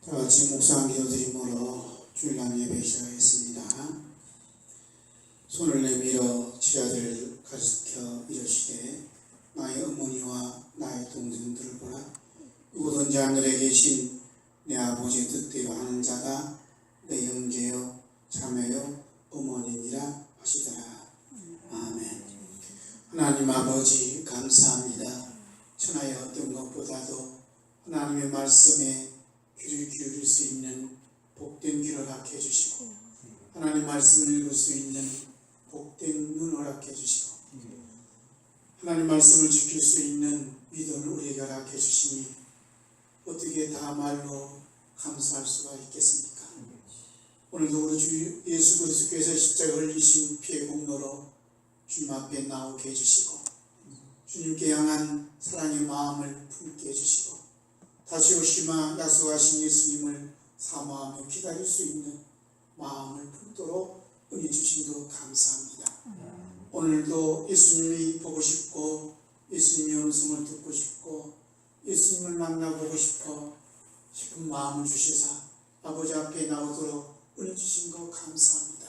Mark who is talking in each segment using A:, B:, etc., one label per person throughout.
A: 다 같이 묵상 기도드림으로 주일날 예배 시작하겠습니다. 손을 내밀어 지하들을 가르쳐 이르시되 나의 어머니와 나의 동생들을 보라. 누구든지 하늘에 계신 내 아버지의 뜻대로 하는 자가 내 형제요 자매요 어머니니라 하시더라. 아멘. 하나님 아버지 감사합니다. 천하의 어떤 것보다도 하나님의 말씀에 귀를 기울일 수 있는 복된 귀를 허락해 주시고 하나님 말씀을 읽을 수 있는 복된 눈을 허락해 주시고 하나님 말씀을 지킬 수 있는 믿음을 우리에게 허락해 주시니 어떻게 다 말로 감사할 수가 있겠습니까? 오늘도 우리 주 예수 그리스도께서 십자가 흘리신 피의 공로로 주님 앞에 나오게 해주시고 주님께 향한 사랑의 마음을 품게 해주시고 다시 오시마 약속하신 예수님을 사모하며 기다릴 수 있는 마음을 품도록 은혜 주신 것 감사합니다. 오늘도 예수님이 보고 싶고 예수님의 음성을 듣고 싶고 예수님을 만나보고 싶은 마음을 주시사 아버지 앞에 나오도록 은혜 주신 것 감사합니다.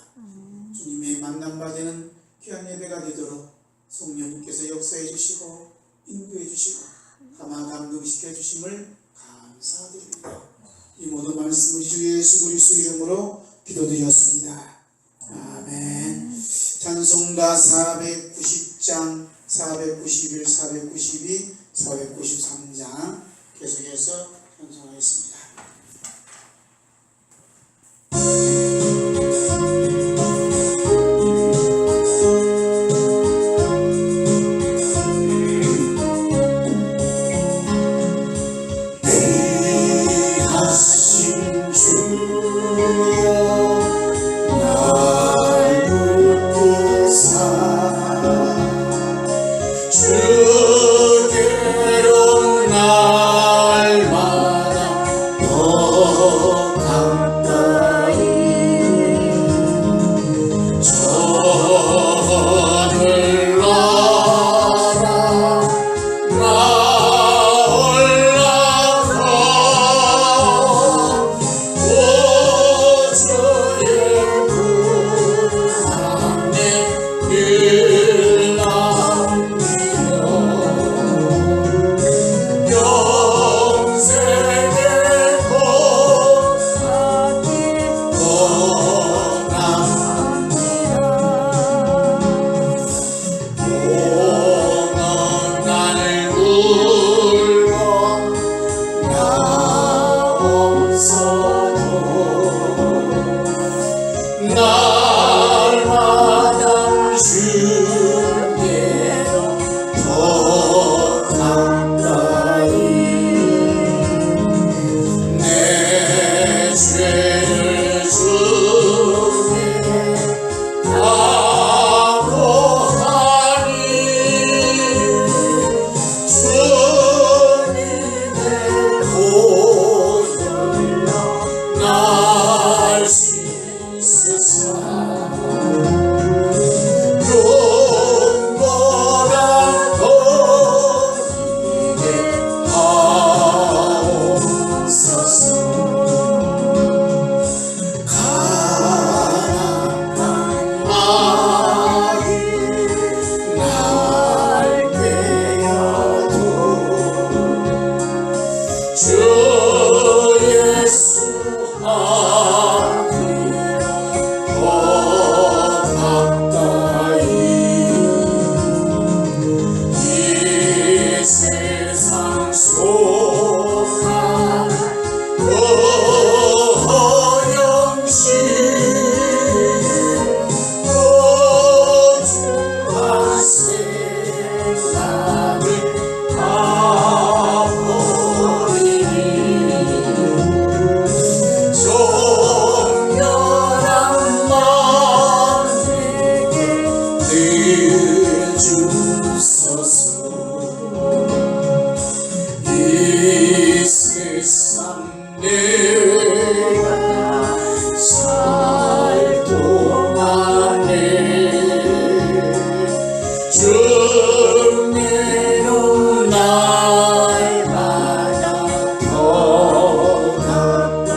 A: 주님의 만남받는 귀한 예배가 되도록 성령님께서 역사해 주시고 인도해 주시고 감화 감동시켜 주심을 감사드립니다. 이 모든 말씀을 주 예수 그리스도 이름으로 기도드렸습니다. 아멘. 찬송가 490장, 491, 492, 493장 계속해서 찬송하겠습니다.
B: 주님으로 날마다 더 가까이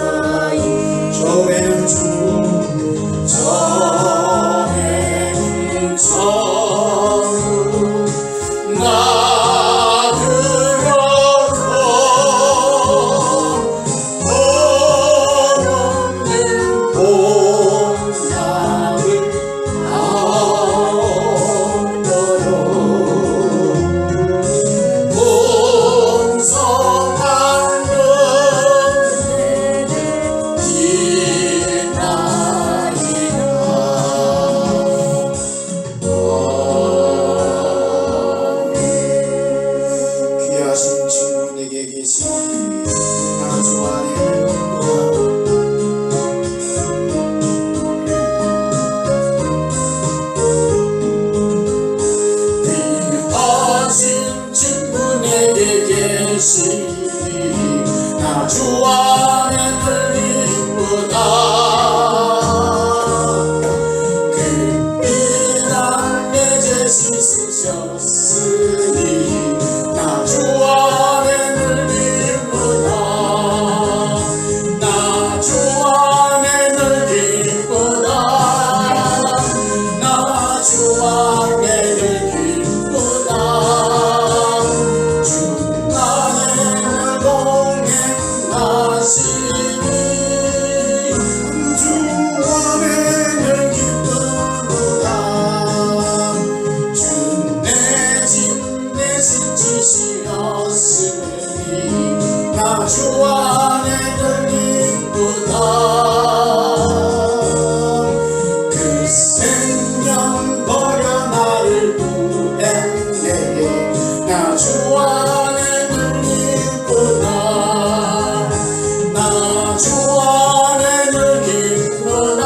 A: 나 주 안에 늘 기쁘다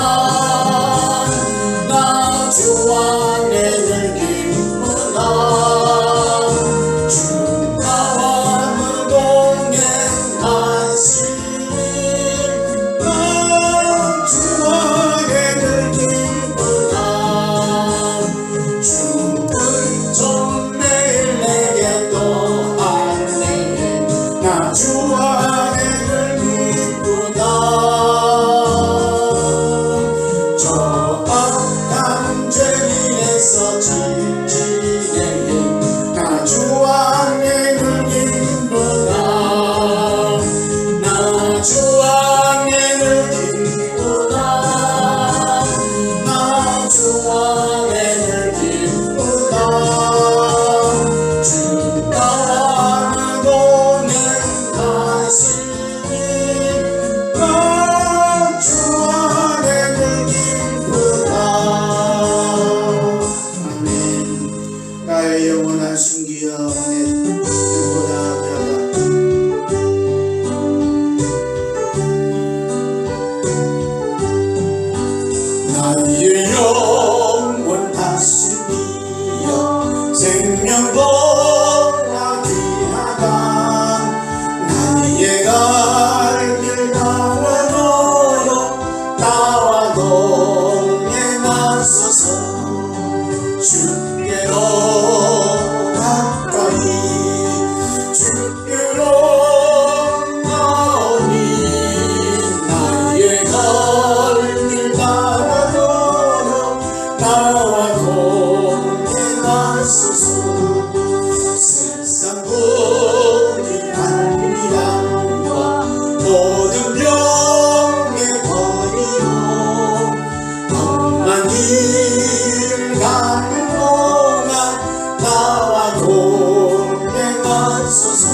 A: 나 주 안에 늘 기쁘다 주 나와 동행하시니 나 주 안에 늘 기쁘다 주 은총 매일 내게 또하네 나 주 안에 늘 기쁘다 저 악한 죄인에서 지키네 나 주 안에 늘 기쁘다 나 주 안에 늘 기쁘다 나 주 안에 늘 기쁘다 주 나와 동행하시니 나 주 안에 늘 기쁘다 아멘 나의 영원한 순기여 내 누구나 되어라 나의 영원한 순기여 생명보다 귀하다 나의 갈 길 나와 너로 나와 동행하소서 주께로 가까이 주께로 나오니 나의 갈 길 나와 너로 나와 동행하소서 세상 고기 한리랑과 모든 병에 버리고 험한 길 가는 동안 나와 동행하소서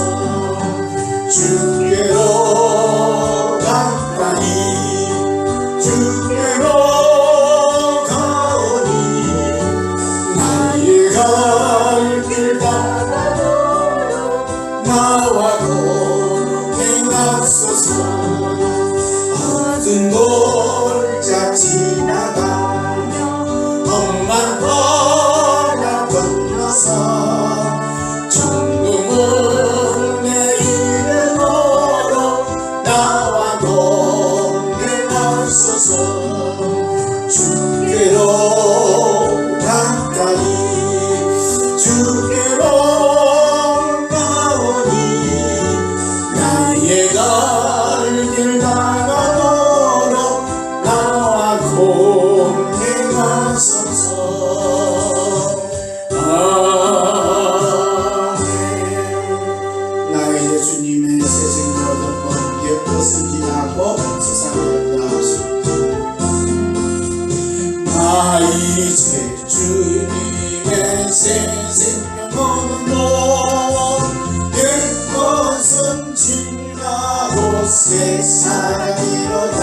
A: 주께로 가까이 주께로 가오니 나의 갈 길 따라 나와 동행하소서 어두운 골짜 지나가며 험한 바다 건너서 천국을 내 이름으로 나와 동행하소서 주께로 가까이 주께로 나오니 나의 갈 길 나가도록 나와 동행하소서 아멘 나의 예수님의 새 생명을 덮어 예뻐서 기나고 세상을 나으소서 나 이제 주님의 새 생명으로 옛것은 지나고 새 사랑이로다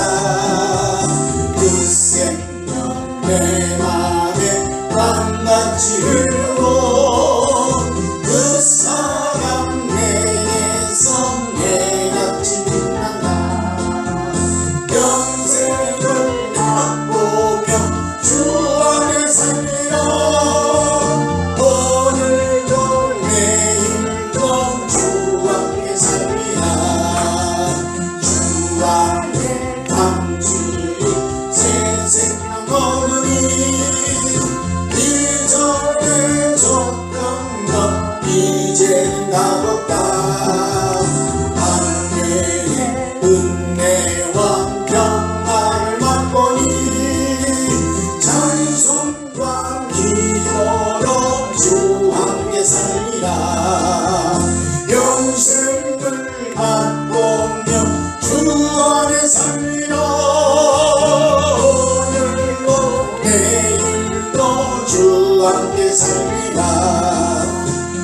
A: 그 생명 내 맘에 밤같이 흐르고 그 사랑 내게서 내같이 빛난다 평생을 바꾸며 주 안에 살리라 오늘도 내일도 주 함께 살리라 주 안에 담주리 새 생명 얻으니 이전에 줬던 것 이제는 다없다 하늘의 은혜와 평안을 맛보니 찬송과 기도로 주 함께 살리라 영생을 맛보며 주 안에 살리라 오늘도 내일도 주 함께 살리라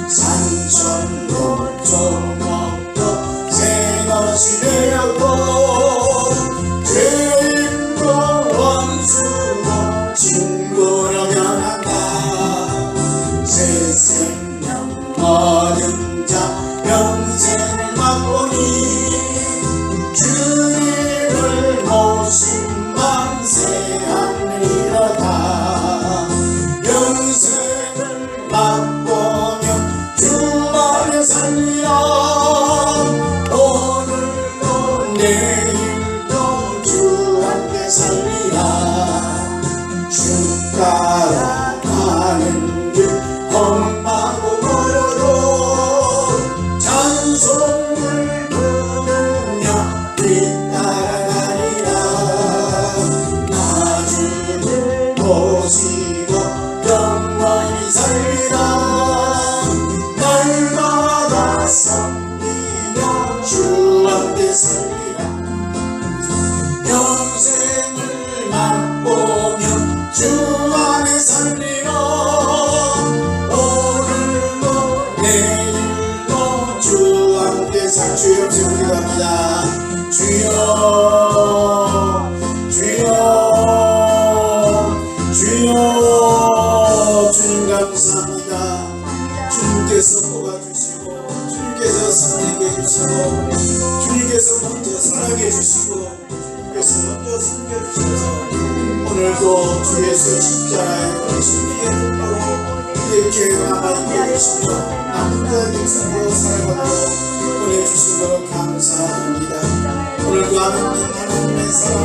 A: 산천도 조목도 새것이 되었고 죄인도 원수도 친구로 변한다 새 생명 얻은 자 영생을 맛보니 주 내일도 주 함께 살리라. 주 따라가는 길 험하고 멀어도 찬송을 부르며 뒤따라가리라. 나 주를 모시고 영원히 살리라. 날마다 섬기며 주 함께 살리라. 평생을 맛보며 주 안에 살리라. 오늘도 내일도 주 함께 살. 주여 기도합니다. 주여 주여 주여. 주님 감사합니다. 주님께서 뽑아주시고 주님께서 선택해 주시고 주님께서 먼저 사랑해 주시고 주님께서 먼저 섬겨주셔서 오늘도 주 예수 십자가에 걸리신 피의 눈으로 우리의 죄가 남아있게 해주시며 남은 자의 인생으로 살아가도록 보내주신 것 감사합니다. 오늘도 하나님의 사랑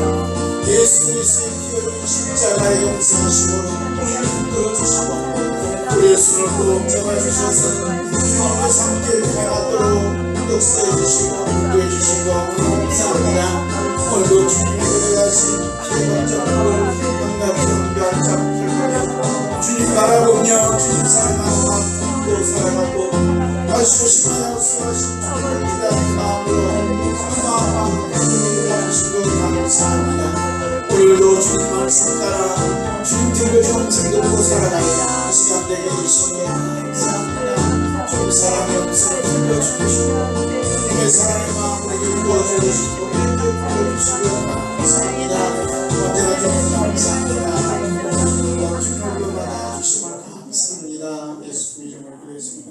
A: 예수 그리스도의 피로 십자가의 용서하심으로 우리를 이끌어주시고 우리의 손을 꼭 잡아주셔서 주님의 삶길 가도록 역사해주시고 인도해주시고 감사합니다. 오늘도 주님의 그래가신 피해받자고 영감을 잡고 주님 바라보며 주님 사랑하고 마음도 살아가고 다시 오시면 약속하신 주님을 기다리는 마음으로 마음 주시고 감사합니다. 오늘도 주님 말씀 따라 주님 들려 영생 듣고 살아가는 이 시간 되게 해주시고 감사합니다. 주님 사랑의 음성을 들려주시고 주님의 사랑의 마음으로 부어주시고 불러주시고 감사합니다. 언제나 주님 감사합니다. 주님을 받아주시고 감사합니다. 예수 이름으로 기도했습니다.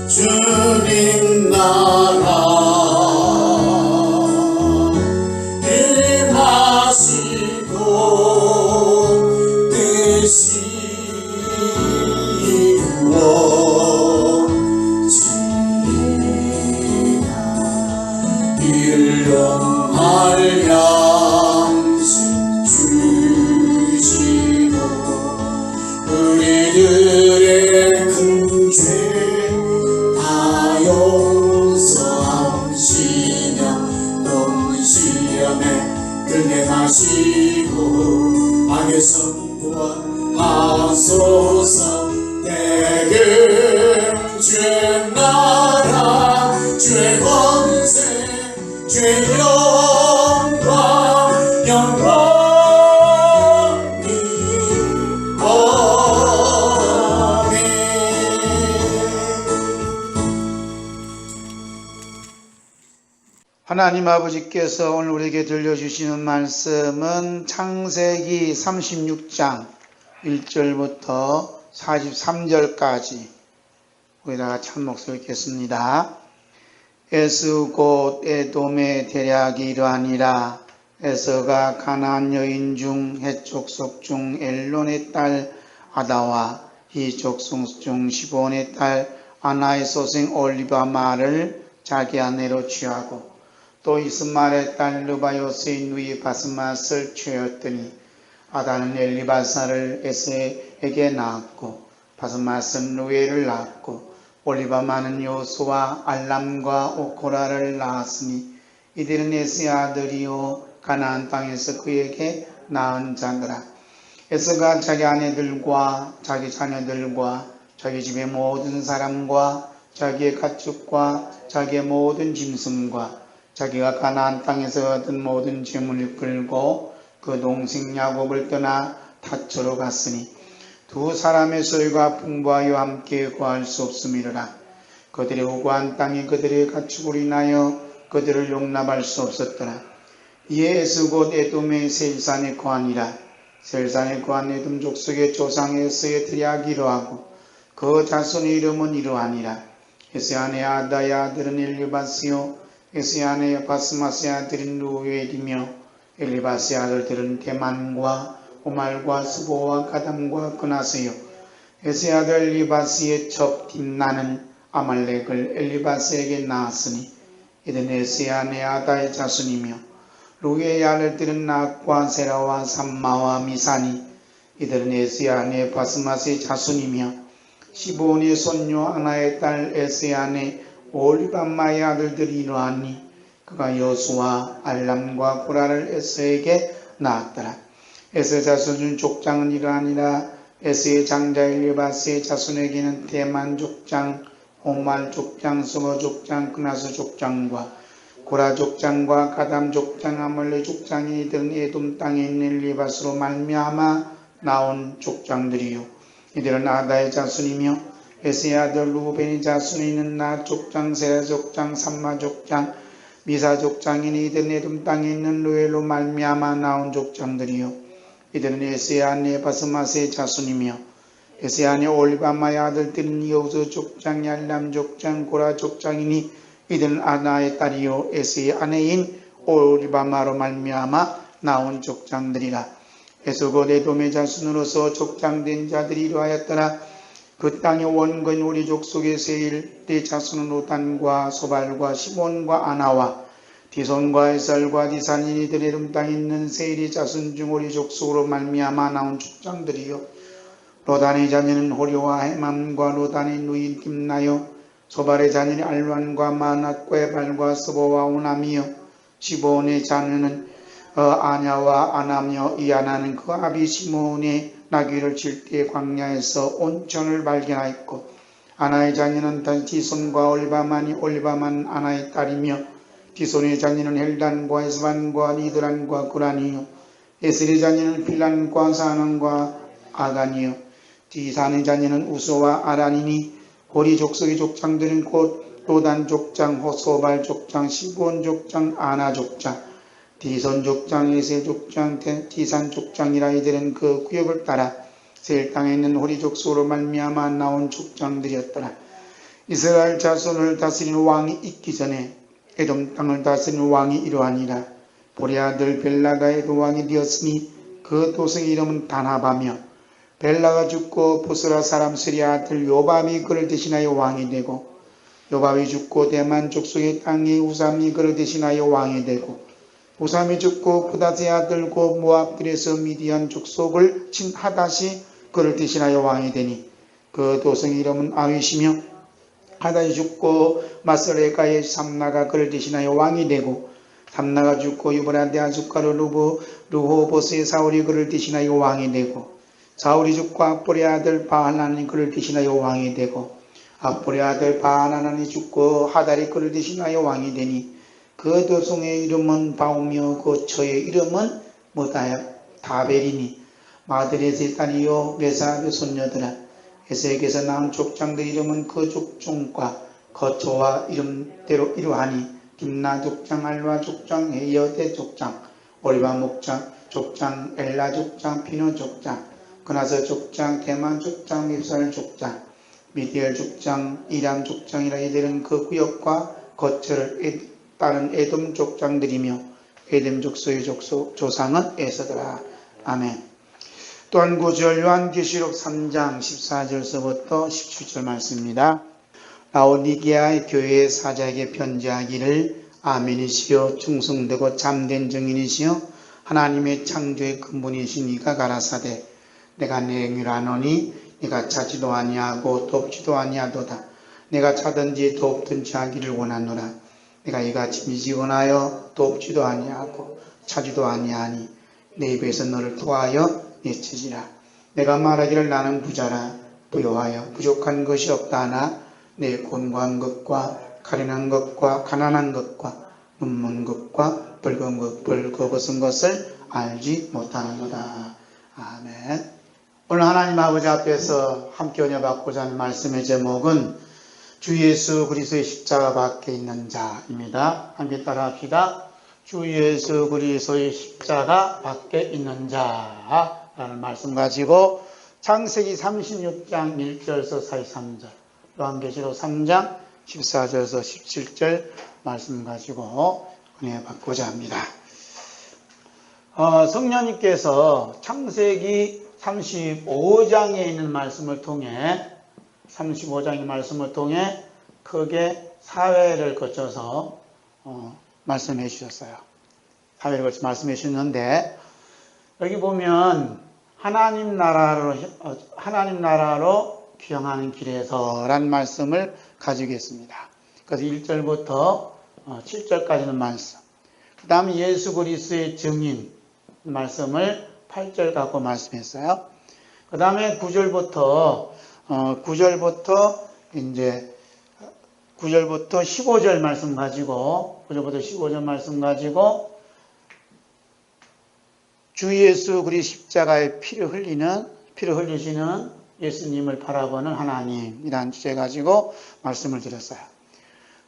A: 주님 나라 일하시고 뜻이 이루어지리라. 일용할 양식 주시고 우리들의 큰 죄 용서하시며 동시험에 들게 하시고 악에서 구원하소서. 대금 주의 나라 주의 권세 주의 영광 영원히
B: 하나님 아버지께서 오늘 우리에게 들려주시는 말씀은 창세기 36장 1절부터 43절까지 우리다가 참 목소리 읽겠습니다. 에스 곧 에돔의 대략이 이러하니라. 에서가 가나안 여인 중 헷족속 중 엘론의 딸 아다와 이 족속 중 시본의 딸 아나의 소생 올리바마를 자기 아내로 취하고 또 이스마엘의 딸 르바요스의 누이 바스맛을 취하였더니 아다는 엘리바사를 에서에게 낳았고 바스맛은 루엘을 낳았고 올리바마는 요수와 알람과 오코라를 낳았으니 이들은 에서의 아들이요 가나안 땅에서 그에게 낳은 자더라. 에서가 자기 아내들과 자기 자녀들과 자기 집의 모든 사람과 자기의 가축과 자기의 모든 짐승과 자기가 가나안 땅에서 얻은 모든 재물을 끌고 그 동생 야곱을 떠나 타초로 갔으니 두 사람의 소유가 풍부하여 함께 구할 수 없음이로라. 그들의 우고한 땅이 그들의 가축으로 인하여 그들을 용납할 수 없었더라. 이에 에스 곧 에돔의 세일산에 거하니라. 세일산에 거한 에돔 족속의 조상 에스의 드리악이 이러하고 그 자손의 이름은 이러하니라. 에스의 아내 아다의 아들은 엘리바스요 에스의 아내 바스마스의 아들은 루엘이며 엘리바스의 아들들은 대만과 오말과 스보와 가담과 그나스요. 에스의 아들 엘리바스의 첩 딥나는 아말렉을 엘리바스에게 낳았으니 이들은 에스의 아내 아다의 자손이며 루의 아들들은 낙과 세라와 삼마와 미사니 이들은 에스의 아내 바스마스의 자손이며 시브온의 손녀 아나의 딸 에스의 아내 올리밤마의 아들들이 이러하니 그가 여수와 알람과 고라를 에스에게 낳았더라. 에스의 자손 중 족장은 이러하니라. 에스의 장자 엘리바스의 자손에게는 대만 족장, 오말 족장, 스모 족장, 그나스 족장과 고라 족장과 가담 족장, 아말렉 족장이 이들은 에돔 땅에 있는 엘리바스로 말미암아 나온 족장들이요. 이들은 아다의 자손이며 에스의 아들 루벤의 자손에 있는 나 족장, 세라 족장, 삼마 족장, 미사 족장이니 이들은 에돔 땅에 있는 루엘로 말미암아 나온 족장들이요. 이들은 에스의 아내 바스마스의 자손이며 에스의 아내 올리바마의 아들들은 여우스 족장, 얄람 족장, 고라 족장이니 이들은 아나의 딸이요 에스의 아내인 올리바마로 말미암아 나온 족장들이라. 에스 곧 에돔의 자손으로서 족장된 자들이 이러하였더라. 그 땅의 원거인 우리 족속의 세일 때 자손은 로단과 소발과 시몬과 아나와 디손과 에살과 디산인 이들의 이름 땅에 있는 세일의 자손 중 우리 족속으로 말미암아 나온 족장들이요. 로단의 자녀는 호리와 헤맘과 로단의 누인 딥나요. 소발의 자녀는 알완과 마낫과 에발과 스보와 오남이요. 시보온의 자녀는 아냐와 아나며 이 아나는 그 아비 시몬의 나귀를 칠 때 광야에서 온천을 발견하였고 아나의 자녀는 디손과 올리바만이 올리바만 아나의 딸이며 디손의 자녀는 헬단과 에스반과 니드란과 구란이요. 에슬의 자녀는 필란과 사난과 아간이요. 디산의 자녀는 우소와 아란이니 고리 족속의 족장들은 곧 로단 족장, 호소발 족장, 시브온 족장, 아나 족장, 디손 족장, 에셀 족장, 디산 족장이라. 이들은 그 구역을 따라 세일 땅에 있는 호리 족속으로 말미암아 나온 족장들이었더라. 이스라엘 자손을 다스리는 왕이 있기 전에 에돔 땅을 다스리는 왕이 이러하니라. 보리 아들 벨라가 에돔 왕이 되었으니 그 도성의 이름은 다나바며 벨라가 죽고 보스라 사람 스리 아들 요밤이 그를 대신하여 왕이 되고 요밤이 죽고 대만 족속의 땅에 우삼이 그를 대신하여 왕이 되고 우삼이 죽고 부다스의 아들 고 모압들에서 미디안 족속을 친 하닷이 그를 대신하여 왕이 되니 그 도성의 이름은 아윗이며 하닷이 죽고 마스레가의 삼나가 그를 대신하여 왕이 되고 삼나가 죽고 유브라데 아숫가로 루호보스의 사울이 그를 대신하여 왕이 되고 사울이 죽고 악보의 아들 바하나니 그를 대신하여 왕이 되고 악보의 아들 바하나니 죽고 하달이 그를 대신하여 왕이 되니 그 도성의 이름은 바오며 그 처의 이름은 다벨이니 마드렛의 딸이요 메사의 손녀들아. 에스에게서 나온 족장들 이름은 그 족종과 거처와 이름대로 이러하니 딥나 족장, 알와 족장, 헤여대 족장, 올리바 목장 족장, 엘라 족장, 피노 족장, 그나서 족장, 대만 족장, 밉살 족장, 미디엘 족장, 이람 족장이라. 이들은 그 구역과 거처를 따른 에돔 족장들이며 에돔 족속의 조상은 에서더라. 아멘. 또한 9절 요한계시록 3장 14절서부터 17절 말씀입니다. 라오디게아의 교회의 사자에게 편지하기를 아멘이시여 충성되고 참된 증인이시여 하나님의 창조의 근본이시니가 가라사대 내가 내 행위를 아노니 내가 차지도 아니하고 돕지도 아니하도다. 내가 차든지 돕든지 하기를 원하노라. 내가 이같이 미지근하여 돕지도 아니하고 차지도 아니하니 내 입에서 너를 토하여 내치지라. 내가 말하기를 나는 부자라 부요하여 부족한 것이 없다 하나 내 곤고한 것과 가련한 것과 가난한 것과 눈먼 것과 벌거벗은 것을 알지 못하는도다. 아멘. 오늘 하나님 아버지 앞에서 함께 은혜 받고자 하는 말씀의 제목은 주 예수 그리스도의 십자가 밖에 있는 자입니다. 함께 따라합시다. 주 예수 그리스도의 십자가 밖에 있는 자라는 말씀 가지고 창세기 36장 1절에서 43절, 요한계시록 3장 14절에서 17절 말씀 가지고 은혜 받고자 합니다. 성령님께서 창세기 35장에 있는 말씀을 통해 35장의 말씀을 통해 크게 사회를 거쳐서 말씀해 주셨어요. 사회를 거쳐 말씀해 주셨는데 여기 보면 하나님 나라로 귀향하는 길에서라는 말씀을 가지고 있습니다. 그래서 1절부터 7절까지는 말씀. 그 다음에 예수 그리스도의 증인 말씀을 8절 갖고 말씀했어요. 그 다음에 9절부터 15절 말씀 가지고, 9절부터 15절 말씀 가지고, 주 예수 그리스도 십자가의 피를 흘리시는 예수님을 바라보는 하나님이라는 주제 가지고 말씀을 드렸어요.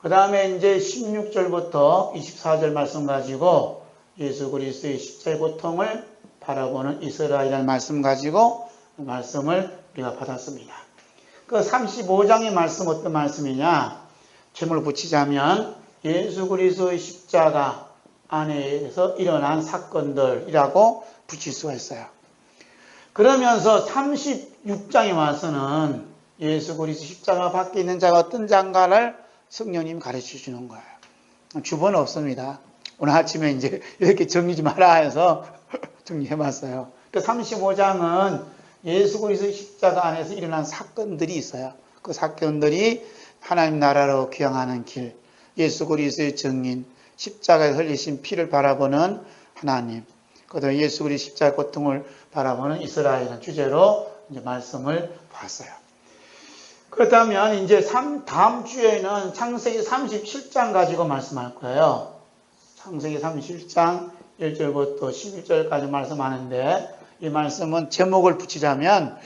B: 그 다음에 이제 16절부터 24절 말씀 가지고 예수 그리스도의 십자가의 고통을 바라보는 이스라엘이라는 말씀 가지고 말씀을 우리가 받았습니다. 그 35장의 말씀 어떤 말씀이냐? 제목을 붙이자면 예수 그리스도의 십자가 안에서 일어난 사건들이라고 붙일 수가 있어요. 그러면서 36장에 와서는 예수 그리스도 십자가 밖에 있는 자가 어떤 자인가를 성령님이 가르쳐 주는 거예요. 주번은 없습니다. 오늘 아침에 이제 이렇게 정리 좀 하라 해서 정리해 봤어요. 그 35장은 예수 그리스도 십자가 안에서 일어난 사건들이 있어요. 그 사건들이 하나님 나라로 귀향하는 길, 예수 그리스도의 증인, 십자가에 흘리신 피를 바라보는 하나님, 그다음에 예수 그리스도 십자가 고통을 바라보는 이스라엘은 주제로 이제 말씀을 봤어요. 그렇다면 이제 다음 주에는 창세기 37장 가지고 말씀할 거예요. 창세기 37장 1절부터 11절까지 말씀하는데 이 말씀은 제목을 붙이자면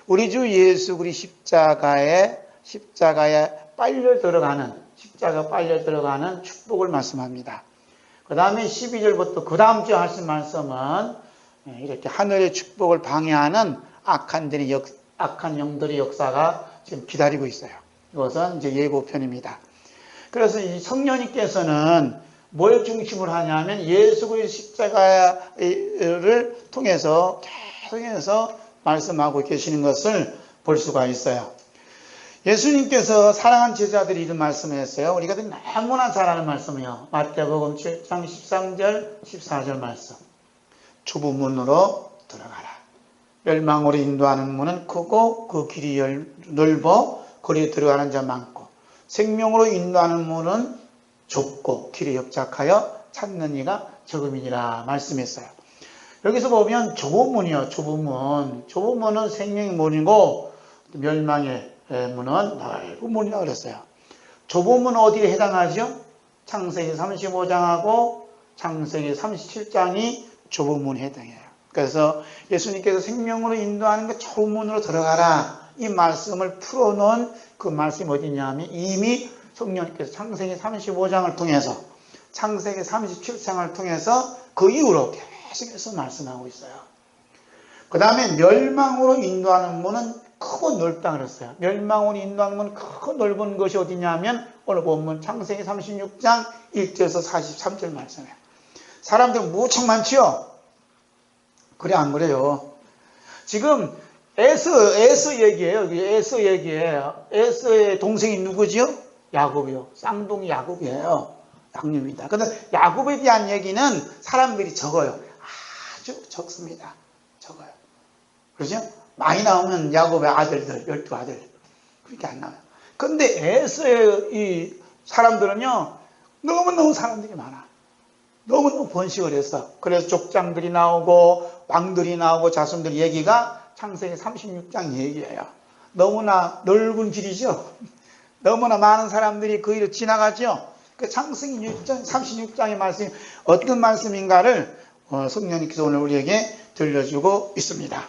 B: 우리 주 예수 그리스도 십자가에 빨려 들어가는 축복을 말씀합니다. 그 다음에 12절부터 그 다음 주에 하신 말씀은 이렇게 하늘의 축복을 방해하는 악한 영들의 역사가 지금 기다리고 있어요. 이것은 이제 예고편입니다. 그래서 이 성령님께서는 뭘 중심으로 하냐면 예수 그리스도 십자가를 통해서 계속해서 말씀하고 계시는 것을 볼 수가 있어요. 예수님께서 사랑한 제자들이 이런 말씀을 했어요. 우리가 너무나 잘 아는 말씀이에요. 마태복음 7장 13절 14절 말씀. 좁은 문으로 들어가라. 멸망으로 인도하는 문은 크고 그 길이 넓어 거기에 들어가는 자 많고 생명으로 인도하는 문은 좁고 길이 협착하여 찾는 이가 적음이니라 말씀했어요. 여기서 보면 좁은 문이요. 좁은 문은 생명의 문이고 멸망의 문은 넓은 문이라고 그랬어요. 좁은 문은 어디에 해당하죠? 창세기 35장하고 창세기 37장이 좁은 문에 해당해요. 그래서 예수님께서 생명으로 인도하는 그 좁은 문으로 들어가라 이 말씀을 풀어놓은 그 말씀이 어디냐면 이미 성령님께서 창세기 35장을 통해서 창세기 37장을 통해서 그 이후로 계속해서 말씀하고 있어요. 그 다음에 멸망으로 인도하는 문은 크고 넓다 그랬어요. 멸망으로 인도하는 문은 크고 넓은 것이 어디냐면 오늘 본문 창세기 36장 1절에서 43절 말씀이에요. 사람들 무척 많지요? 그래 안 그래요? 지금 에서 얘기예요. 에서 얘기예요. 에서의 동생이 누구지요? 야곱이요. 쌍둥이 야곱이에요. 양육입니다. 그런데 야곱에 대한 얘기는 사람들이 적어요. 아주 적습니다. 적어요. 그렇죠? 많이 나오면 야곱의 아들들, 12아들. 그렇게 안 나와요. 근데 에서의 이 사람들은요, 너무너무 사람들이 많아. 너무너무 번식을 했어. 그래서 족장들이 나오고, 왕들이 나오고, 자손들 얘기가 창세기 36장 얘기예요. 너무나 넓은 길이죠? 너무나 많은 사람들이 그 길을 지나가죠? 그 창세기 36장의 말씀이 어떤 말씀인가를 성령님께서 오늘 우리에게 들려주고 있습니다.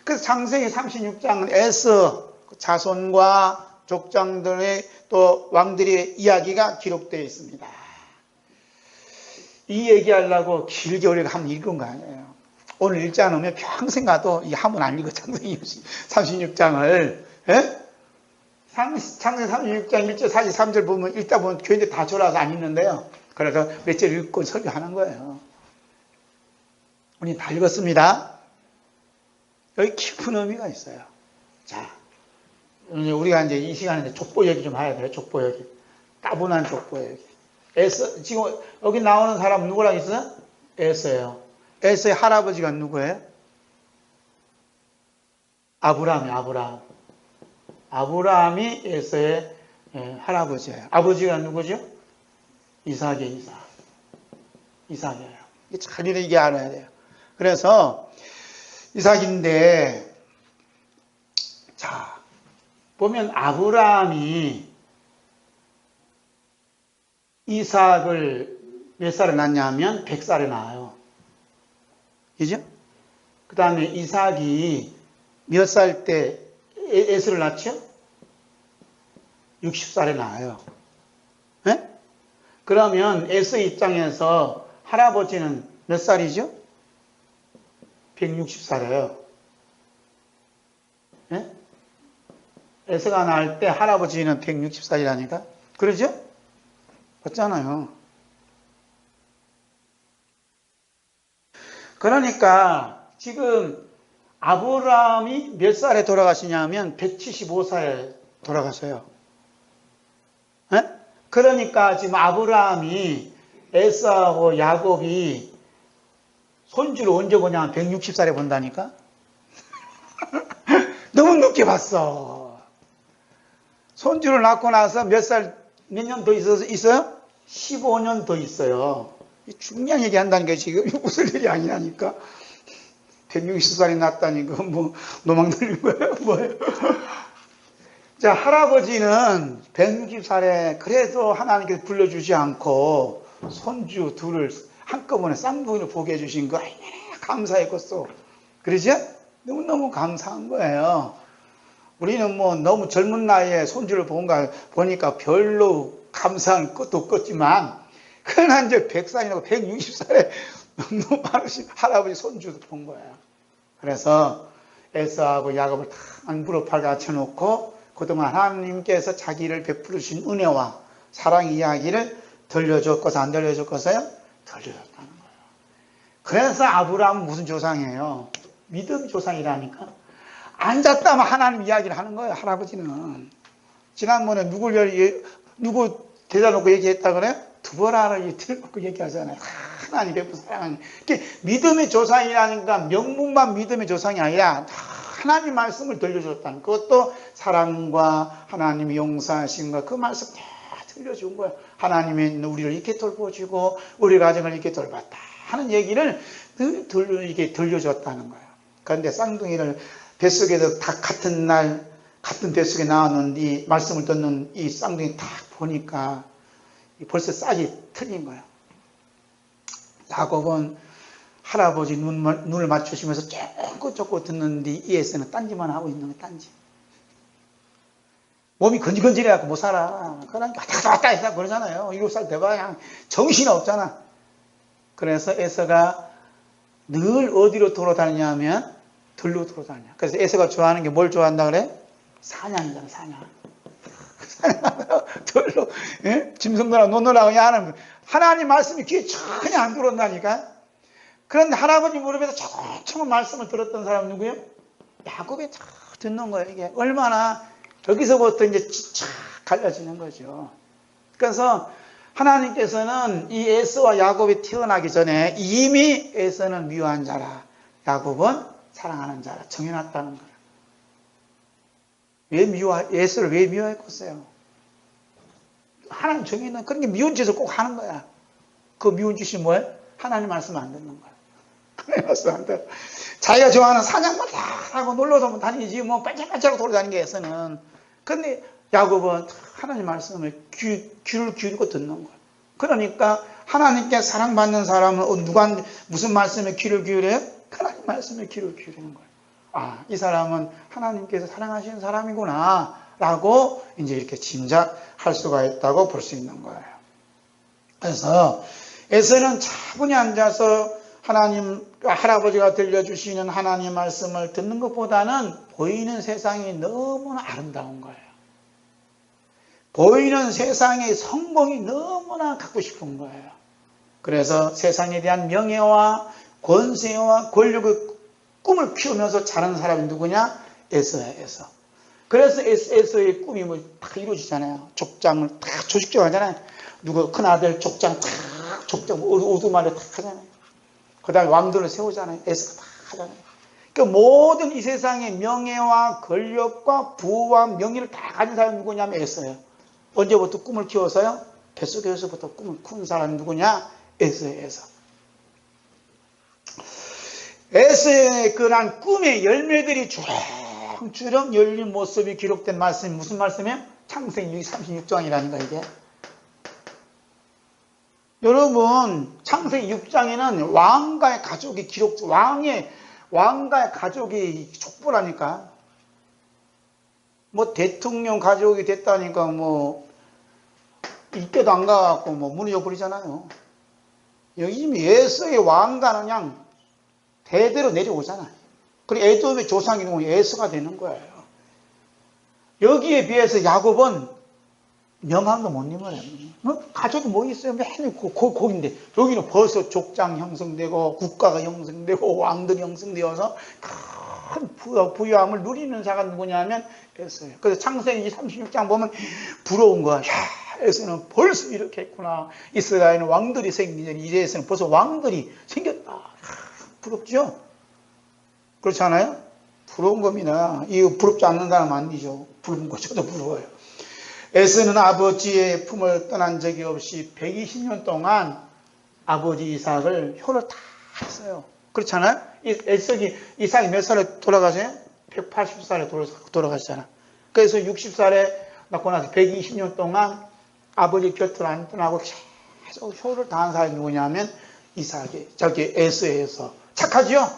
B: 그래서 창세기 36장은 에서 자손과 족장들의 또 왕들의 이야기가 기록되어 있습니다. 이 얘기하려고 길게 우리가 한번 읽은 거 아니에요. 오늘 읽지 않으면 평생 가도 이 한번 안 읽어. 창세기 36장을. 예? 창세기 36장 1절 43절 보면 읽다 보면 교인들 다 졸아서 안 읽는데요. 그래서 몇 절 읽고 설교하는 거예요. 우리 다 읽었습니다. 여기 깊은 의미가 있어요. 자, 우리가 이제 이 시간에 족보 얘기 좀 해야 돼요. 족보 얘기. 따분한 족보 얘기. 지금 여기 나오는 사람 누구랑 있어요? 에서예요. 에서의 할아버지가 누구예요? 아브라함이. 아브라함이 에서의 할아버지예요. 아버지가 누구죠? 이삭이에요. 이게 잘 이게 알아야 돼요. 그래서 이삭인데, 자, 보면 아브라함이 이삭을 몇 살에 낳냐 하면 100살에 낳아요. 그죠? 그 다음에 이삭이 몇 살 때 에서를 낳죠? 60살에 낳아요. 네? 그러면 에서 입장에서 할아버지는 몇 살이죠? 160살이에요. 네? 에서가 낳을 때 할아버지는 160살이라니까? 그러죠? 맞잖아요. 그러니까 지금 아브라함이 몇 살에 돌아가시냐면 175살에 돌아가셔요. 네? 그러니까 지금 아브라함이 에서하고 야곱이 손주를 언제 보냐면 160살에 본다니까? 너무 늦게 봤어. 손주를 낳고 나서 몇 년 더 있어요? 15년 더 있어요. 중요한 얘기 한다는 게 지금 웃을 일이 아니라니까. 160살이 났다니까 뭐 노망 들린 거예요? 뭐예요? 자, 할아버지는 160살에 그래도 하나님께서 불러주지 않고 손주 둘을 한꺼번에 쌍둥이를 보게 해주신 거 얼마나 감사했겠어. 그러죠? 너무너무 감사한 거예요. 우리는 뭐 너무 젊은 나이에 손주를 보니까 별로 감사한 것도 없겠지만, 그러나 이제 100살이나 160살에 너무 많으신 할아버지 손주도 본 거예요. 그래서 에서하고 야곱을 다 무릎 받쳐놓고 그동안 하나님께서 자기를 베풀으신 은혜와 사랑 이야기를 들려줬고서 안 들려줬고서요? 들려줬다는 거예요. 그래서 아브라함은 무슨 조상이에요? 믿음 조상이라니까. 앉았다면 하나님 이야기를 하는 거예요, 할아버지는. 지난번에 누구 대다 놓고 얘기했다 그래요? 두보라를 들고 얘기하잖아요. 하나님 베푼 사랑하는. 믿음의 조상이라니까 명문만 믿음의 조상이 아니라 하나님 말씀을 들려줬다는, 그것도 사랑과 하나님의 용서하심과 그 말씀 다 들려준 거예요. 하나님이 우리를 이렇게 돌보시고 우리 가정을 이렇게 돌봤다 하는 얘기를 이렇게 들려줬다는 거예요. 그런데 쌍둥이를 뱃속에서 다 같은 날 같은 뱃속에 나왔는 이 말씀을 듣는 이 쌍둥이 딱 보니까 벌써 싹이 틀린 거예요. 야곱은 할아버지 눈을 맞추시면서 쫓고 듣는데 이에서는 딴지만 하고 있는 거예요. 딴지. 몸이 건질건질해갖고 못 살아. 그러니까 왔다 했다 그러잖아요. 7살 돼봐야 정신이 없잖아. 그래서 에서가 늘 어디로 돌아다니냐면 들로 돌아다녀. 그래서 에서가 좋아하는 게 뭘 좋아한다 그래? 사냥이잖아, 사냥. 들로, 예? 짐승들하고 노느라고 그냥 하는, 하나님 말씀이 귀에 전혀 안 들어온다니까. 그런데 할아버지 무릎에서 조금 말씀을 들었던 사람은 누구예요? 야곱이 쫙 듣는 거예요. 이게 얼마나 여기서부터 이제 착 갈라지는 거죠. 그래서 하나님께서는 이 에서와 야곱이 태어나기 전에 이미 에서는 미워한 자라, 야곱은 사랑하는 자라 정해놨다는 거예요. 에서를 왜 미워했겠어요? 하나님 정해놓은 그런 게 미운 짓을 꼭 하는 거야. 그 미운 짓이 뭐예요? 하나님 말씀 안 듣는 거야. 하나님 말씀 안 듣는 거야. 자기가 좋아하는 사냥만 다 하고 놀러서 다니지 뭐 반짝반짝 돌아다니는 게 에서는. 근데 야곱은 하나님 말씀을 귀를 기울이고 듣는 거야. 그러니까 하나님께 사랑받는 사람은 무슨 말씀에 귀를 기울여요? 하나님 말씀에 귀를 기울이는 거예요. 아, 이 사람은 하나님께서 사랑하시는 사람이구나 라고 이제 이렇게 짐작할 수가 있다고 볼 수 있는 거예요. 그래서 에서는 차분히 앉아서 하나님, 할아버지가 들려주시는 하나님 말씀을 듣는 것보다는 보이는 세상이 너무나 아름다운 거예요. 보이는 세상의 성공이 너무나 갖고 싶은 거예요. 그래서 세상에 대한 명예와 권세와 권력의 꿈을 키우면서 자라는 사람이 누구냐? 에서야, 에서. 그래서 에서의 꿈이 뭐 다 이루어지잖아요. 족장을 다 조직적 하잖아요. 누구 큰 아들 족장 다 족장 오두마를 다 하잖아요. 그 다음에 왕들을 세우잖아요. 에서가 다 하잖아요. 그러니까 모든 이 세상의 명예와 권력과 부와 명예를 다 가진 사람이 누구냐면 에서예요. 언제부터 꿈을 키워서요? 뱃속에서부터 꿈을 키운 사람이 누구냐? 에서예요, 에서. 에서의 그런 꿈의 열매들이 주렁주렁 열린 모습이 기록된 말씀이 무슨 말씀이에요? 창세기 36장이라는 거예요, 이게. 여러분, 창세기 6장에는 왕가의 가족이 왕가의 가족이 족보라니까. 뭐 대통령 가족이 됐다니까 뭐 이때도 안 가갖고 뭐 문을 버리잖아요. 여기 에서의 왕가는 그냥 대대로 내려오잖아요. 그리고 에돔의 조상이 에서가 되는 거예요. 여기에 비해서 야곱은 명함도 못 입어요. 가족이 뭐 있어요? 맨날 거기인데 여기는 벌써 족장 형성되고 국가가 형성되고 왕들이 형성되어서 큰 부유함을 누리는 자가 누구냐면 에서예요. 그래서 창세기 36장 보면 부러운 거야. 야, 에서는 벌써 이렇게 했구나. 이스라엘은 왕들이 생기기 전에 이제에서는 벌써 왕들이 생겼다. 부럽죠? 그렇지 않아요? 부러운 겁니다. 이거 부럽지 않는 사람 아니죠. 부러운 거 저도 부러워요. 에서는 아버지의 품을 떠난 적이 없이 120년 동안 아버지 이삭을 효를 다 했어요. 그렇잖아요? 이삭이 몇 살에 돌아가세요? 180살에 돌아가시잖아. 그래서 60살에 낳고 나서 120년 동안 아버지 곁을 안 떠나고 계속 효를 다한 사람이 누구냐면 이삭이, 에서에서. 착하죠?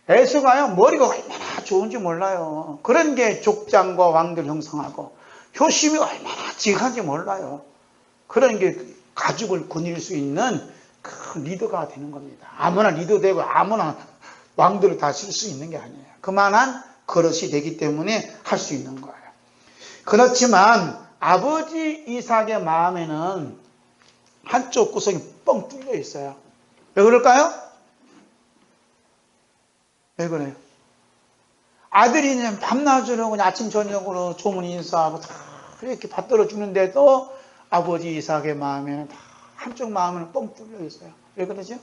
B: 에서가요, 머리가 얼마나 좋은지 몰라요. 그런 게 족장과 왕들 형성하고, 효심이 얼마나 지극한지 몰라요. 그런 게 가족을 거닐 수 있는 큰 리더가 되는 겁니다. 아무나 리더 되고 아무나 왕들을 다스릴 수 있는 게 아니에요. 그만한 그릇이 되기 때문에 할 수 있는 거예요. 그렇지만 아버지 이삭의 마음에는 한쪽 구석이 뻥 뚫려 있어요. 왜 그럴까요? 왜 그래요? 아들이 그냥 밤낮으로 그냥 아침 저녁으로 조문 인사하고 다 이렇게 받들어 주는데도 아버지 이삭의 마음에는 다 한쪽 마음은 뻥 뚫려 있어요. 왜 그러죠?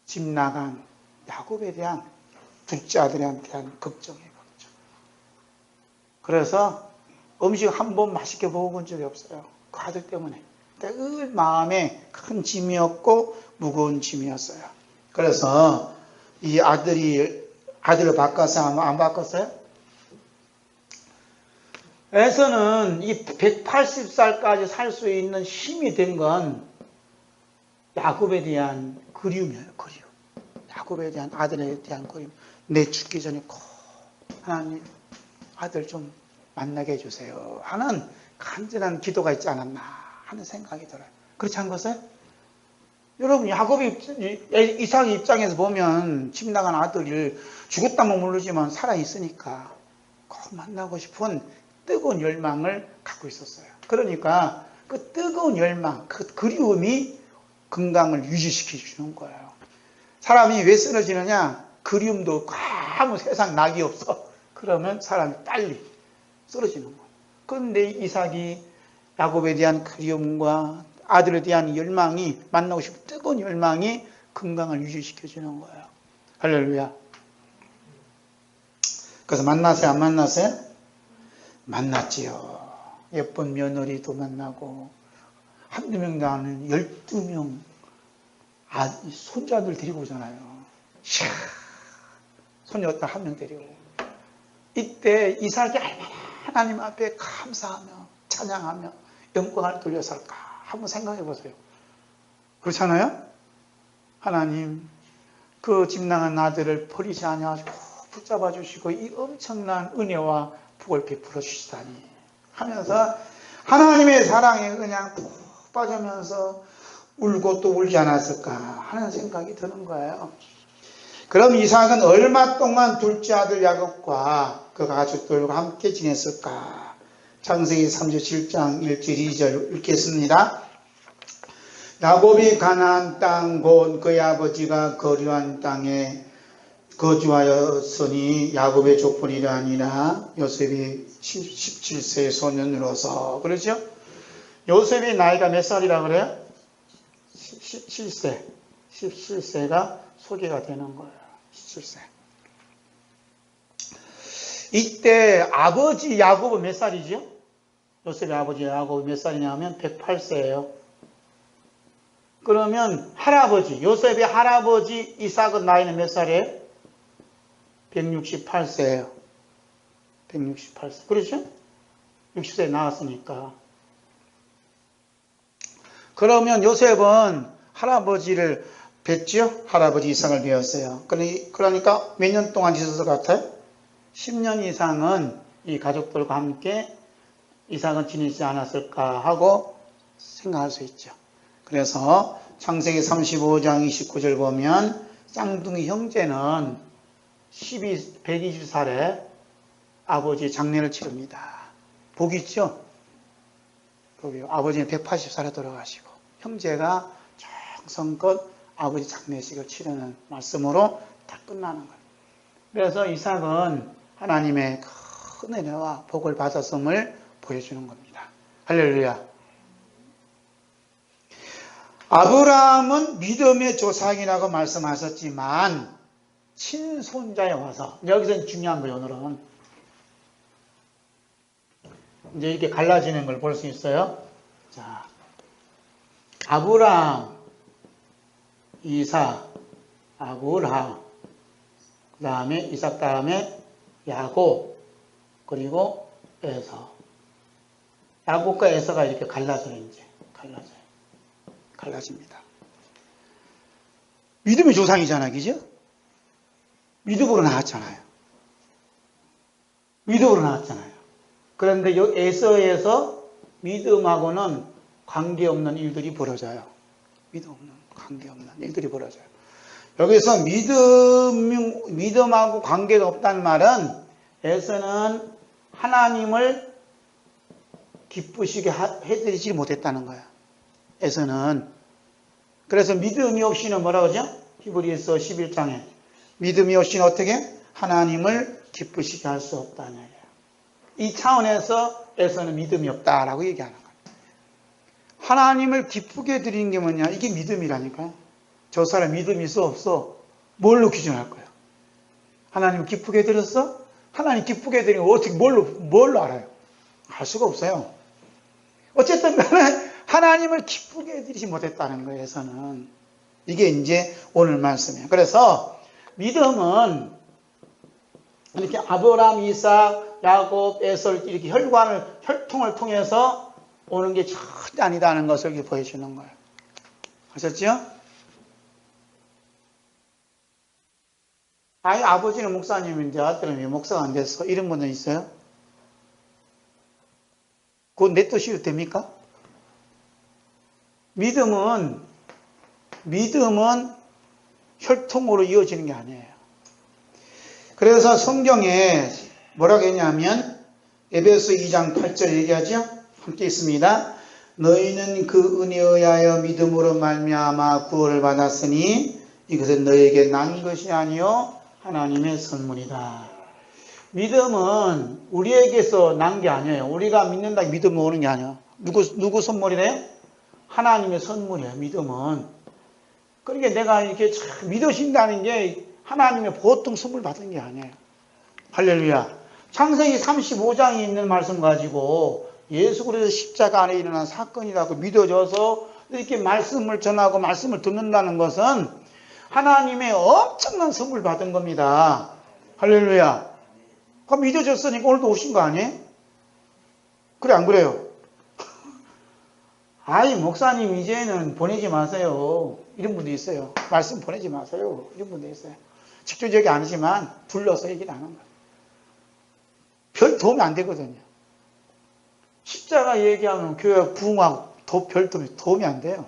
B: 집 나간 야곱에 대한 둘째 아들에 대한 걱정이에요. 걱정. 그래서 음식 한 번 맛있게 먹어본 적이 없어요. 그 아들 때문에. 늘 마음에 큰 짐이었고 무거운 짐이었어요. 그래서 이 아들을 바꿨어요? 안 바꿨어요? 에서는 이 180살까지 살 수 있는 힘이 된 건 야곱에 대한 그리움이에요. 그리움. 야곱에 대한 아들에 대한 그리움. 내 죽기 전에 꼭 하나님 아들 좀 만나게 해주세요 하는 간절한 기도가 있지 않았나 하는 생각이 들어요. 그렇지 않겠어요? 여러분, 이삭의 입장에서 보면 집 나간 아들을 죽었다면 모르지만 살아있으니까 꼭 만나고 싶은 뜨거운 열망을 갖고 있었어요. 그러니까 그 뜨거운 열망, 그 그리움이 건강을 유지시켜 주는 거예요. 사람이 왜 쓰러지느냐? 그리움도 없고 아무 세상 낙이 없어. 그러면 사람이 빨리 쓰러지는 거예요. 그런데 이삭이 야곱에 대한 그리움과 아들에 대한 열망이, 만나고 싶은 뜨거운 열망이 건강을 유지시켜 주는 거예요. 할렐루야. 그래서 만났어요? 안 만났어요? 만났지요. 예쁜 며느리도 만나고 한두 명도 아닌 12명 손자들 데리고 오잖아요. 손녀딸 한 명 데리고. 이때 이삭이 얼마나 하나님 앞에 감사하며 찬양하며 영광을 돌려설까 한번 생각해 보세요. 그렇잖아요? 하나님, 그 집 나간 아들을 버리지 아니하시고 붙잡아 주시고 이 엄청난 은혜와 복을 베풀어 주시다니 하면서 하나님의 사랑에 그냥 푹 빠지면서 울고 또 울지 않았을까 하는 생각이 드는 거예요. 그럼 이삭은 얼마 동안 둘째 아들 야곱과 그 가족들과 함께 지냈을까? 창세기 37장 1절 2절 읽겠습니다. 야곱이 가나안 땅 곧 그의 아버지가 거류한 땅에 거주하였으니 야곱의 족분이라 아니라 요셉이 17세 소년으로서 그러죠? 요셉이 나이가 몇 살이라 그래요? 17세. 17세가 소개가 되는 거예요. 17세. 이때 아버지 야곱은 몇 살이죠? 요셉의 아버지 야곱이 몇 살이냐면 108세예요. 그러면 할아버지, 요셉의 할아버지 이삭은 나이는 몇 살이에요? 168세예요. 168세. 그렇죠? 60세에 나왔으니까. 그러면 요셉은 할아버지를 뵀죠? 할아버지 이삭을 배웠어요. 그러니까 몇 년 동안 있었을 것 같아요? 10년 이상은 이 가족들과 함께 이삭은 지내지 않았을까 하고 생각할 수 있죠. 그래서 창세기 35장 29절 보면 쌍둥이 형제는 120살에 아버지 장례를 치릅니다. 복 있죠? 복이요. 아버지는 180살에 돌아가시고 형제가 정성껏 아버지 장례식을 치르는 말씀으로 다 끝나는 거예요. 그래서 이삭은 하나님의 큰 은혜와 복을 받았음을 보여주는 겁니다. 할렐루야. 아브라함은 믿음의 조상이라고 말씀하셨지만 친손자에 와서 여기서 중요한 거예요. 오늘은 이제 이렇게 갈라지는 걸 볼 수 있어요. 자, 아브라함, 이삭, 아브라함, 그 다음에 이삭 다음에 야곱, 그리고 에서. 야곱과 에서가 이렇게 갈라져요. 이제 갈라집니다. 믿음의 조상이잖아, 그죠? 믿음으로 나왔잖아요. 그런데 이 에서에서 믿음하고는 관계없는 일들이 벌어져요. 여기서 믿음하고 관계가 없다는 말은 에서는 하나님을 기쁘시게 해드리지 못했다는 거야. 에서는. 그래서 믿음이 없이는 뭐라 그러죠? 히브리서 11장에 믿음이 없이는 어떻게? 하나님을 기쁘시게 할 수 없다는 얘기예요. 이 차원에서 에서는 믿음이 없다라고 얘기하는 거예요. 하나님을 기쁘게 해드리는 게 뭐냐? 이게 믿음이라니까요. 저 사람 믿음이 있어 없어? 뭘로 기준할 거예요? 하나님 기쁘게 해드렸어? 하나님 기쁘게 해드리는 거 어떻게 뭘로 알아요? 알 수가 없어요. 어쨌든 간에 하나님을 기쁘게 해드리지 못했다는 거예요. 에서는. 이게 이제 오늘 말씀이에요. 그래서 믿음은 이렇게 아브라함, 이삭, 야곱, 에서 이렇게 혈통을 통해서 오는 게 절대 아니다는 것을 이렇게 보여주는 거예요. 아셨죠? 아버지는 목사님인데 아들은 왜 목사가 안 됐어? 이런 분들 있어요? 그건 내 뜻이도 됩니까? 믿음은 혈통으로 이어지는 게 아니에요. 그래서 성경에 뭐라고 했냐면 에베소 2장 8절에 얘기하죠. 함께 있습니다. 너희는 그 은혜에 의하여 믿음으로 말미암아 구원을 받았으니 이것은 너희에게 난 것이 아니요 하나님의 선물이다. 믿음은 우리에게서 난 게 아니에요. 우리가 믿는다고 믿음이 오는 게 아니에요. 누구 선물이래요? 하나님의 선물이에요. 믿음은. 그러니까 내가 이렇게 참 믿으신다는 게 하나님의 보통 선물 받은 게 아니에요. 할렐루야. 창세기 35장에 있는 말씀 가지고 예수 그리스도 십자가 안에 일어난 사건이라고 믿어져서 이렇게 말씀을 전하고 말씀을 듣는다는 것은 하나님의 엄청난 선물 받은 겁니다. 할렐루야. 그럼 믿어졌으니까 오늘도 오신 거 아니에요? 그래 안 그래요? 아이 목사님 이제는 보내지 마세요. 이런 분도 있어요. 말씀 보내지 마세요. 이런 분도 있어요. 직접적이 아니지만 불러서 얘기를 하는 거예요. 별 도움이 안 되거든요. 십자가 얘기하면 교회 부흥하고 별 도움이 안 돼요.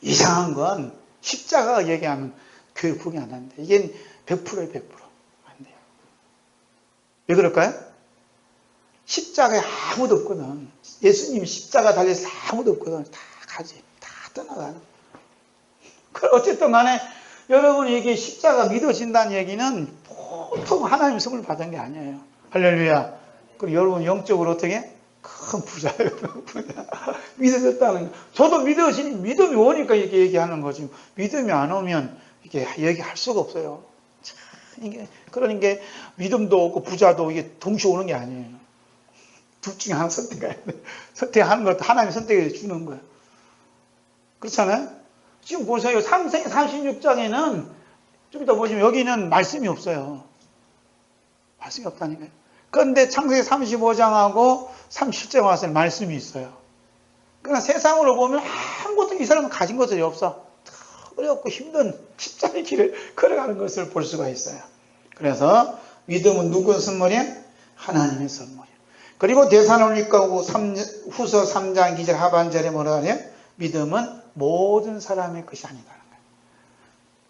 B: 이상한 건 십자가 얘기하면 교회 부흥이 안 하는데 이게 100%예요, 100%. 안 돼요. 왜 그럴까요? 십자가에 아무도 없거든. 예수님이 십자가 달려서 아무도 없거든. 다 가지. 다 떠나가는. 어쨌든 간에 여러분이 이게 십자가 믿어진다는 얘기는 보통 하나님 선물 받은 게 아니에요. 할렐루야. 그리고 여러분 영적으로 어떻게? 큰 부자예요. 믿어졌다는 거. 저도 믿음이 오니까 이렇게 얘기하는 거지. 믿음이 안 오면 이게 얘기할 수가 없어요. 참, 그러니까 믿음도 없고 부자도 이게 동시에 오는 게 아니에요. 둘 중에 하나 선택해야 돼. 선택하는 것도 하나님이 선택해 주는 거예요. 그렇잖아요? 지금 보세요. 창세기 36장에는 좀 이따 보시면 여기는 말씀이 없어요. 말씀이 없다니까요. 그런데 창세기 35장하고 37장 와서는 말씀이 있어요. 그러나 세상으로 보면 아무것도 이 사람은 가진 것들이 없어. 어렵고 힘든 십자가의 길을 걸어가는 것을 볼 수가 있어요. 그래서 믿음은 누구의 선물이야? 하나님의 선물이야. 그리고 데살로니가 후서 3장 2절 하반절에 뭐라 하냐? 믿음은 모든 사람의 것이 아니다는 거예요.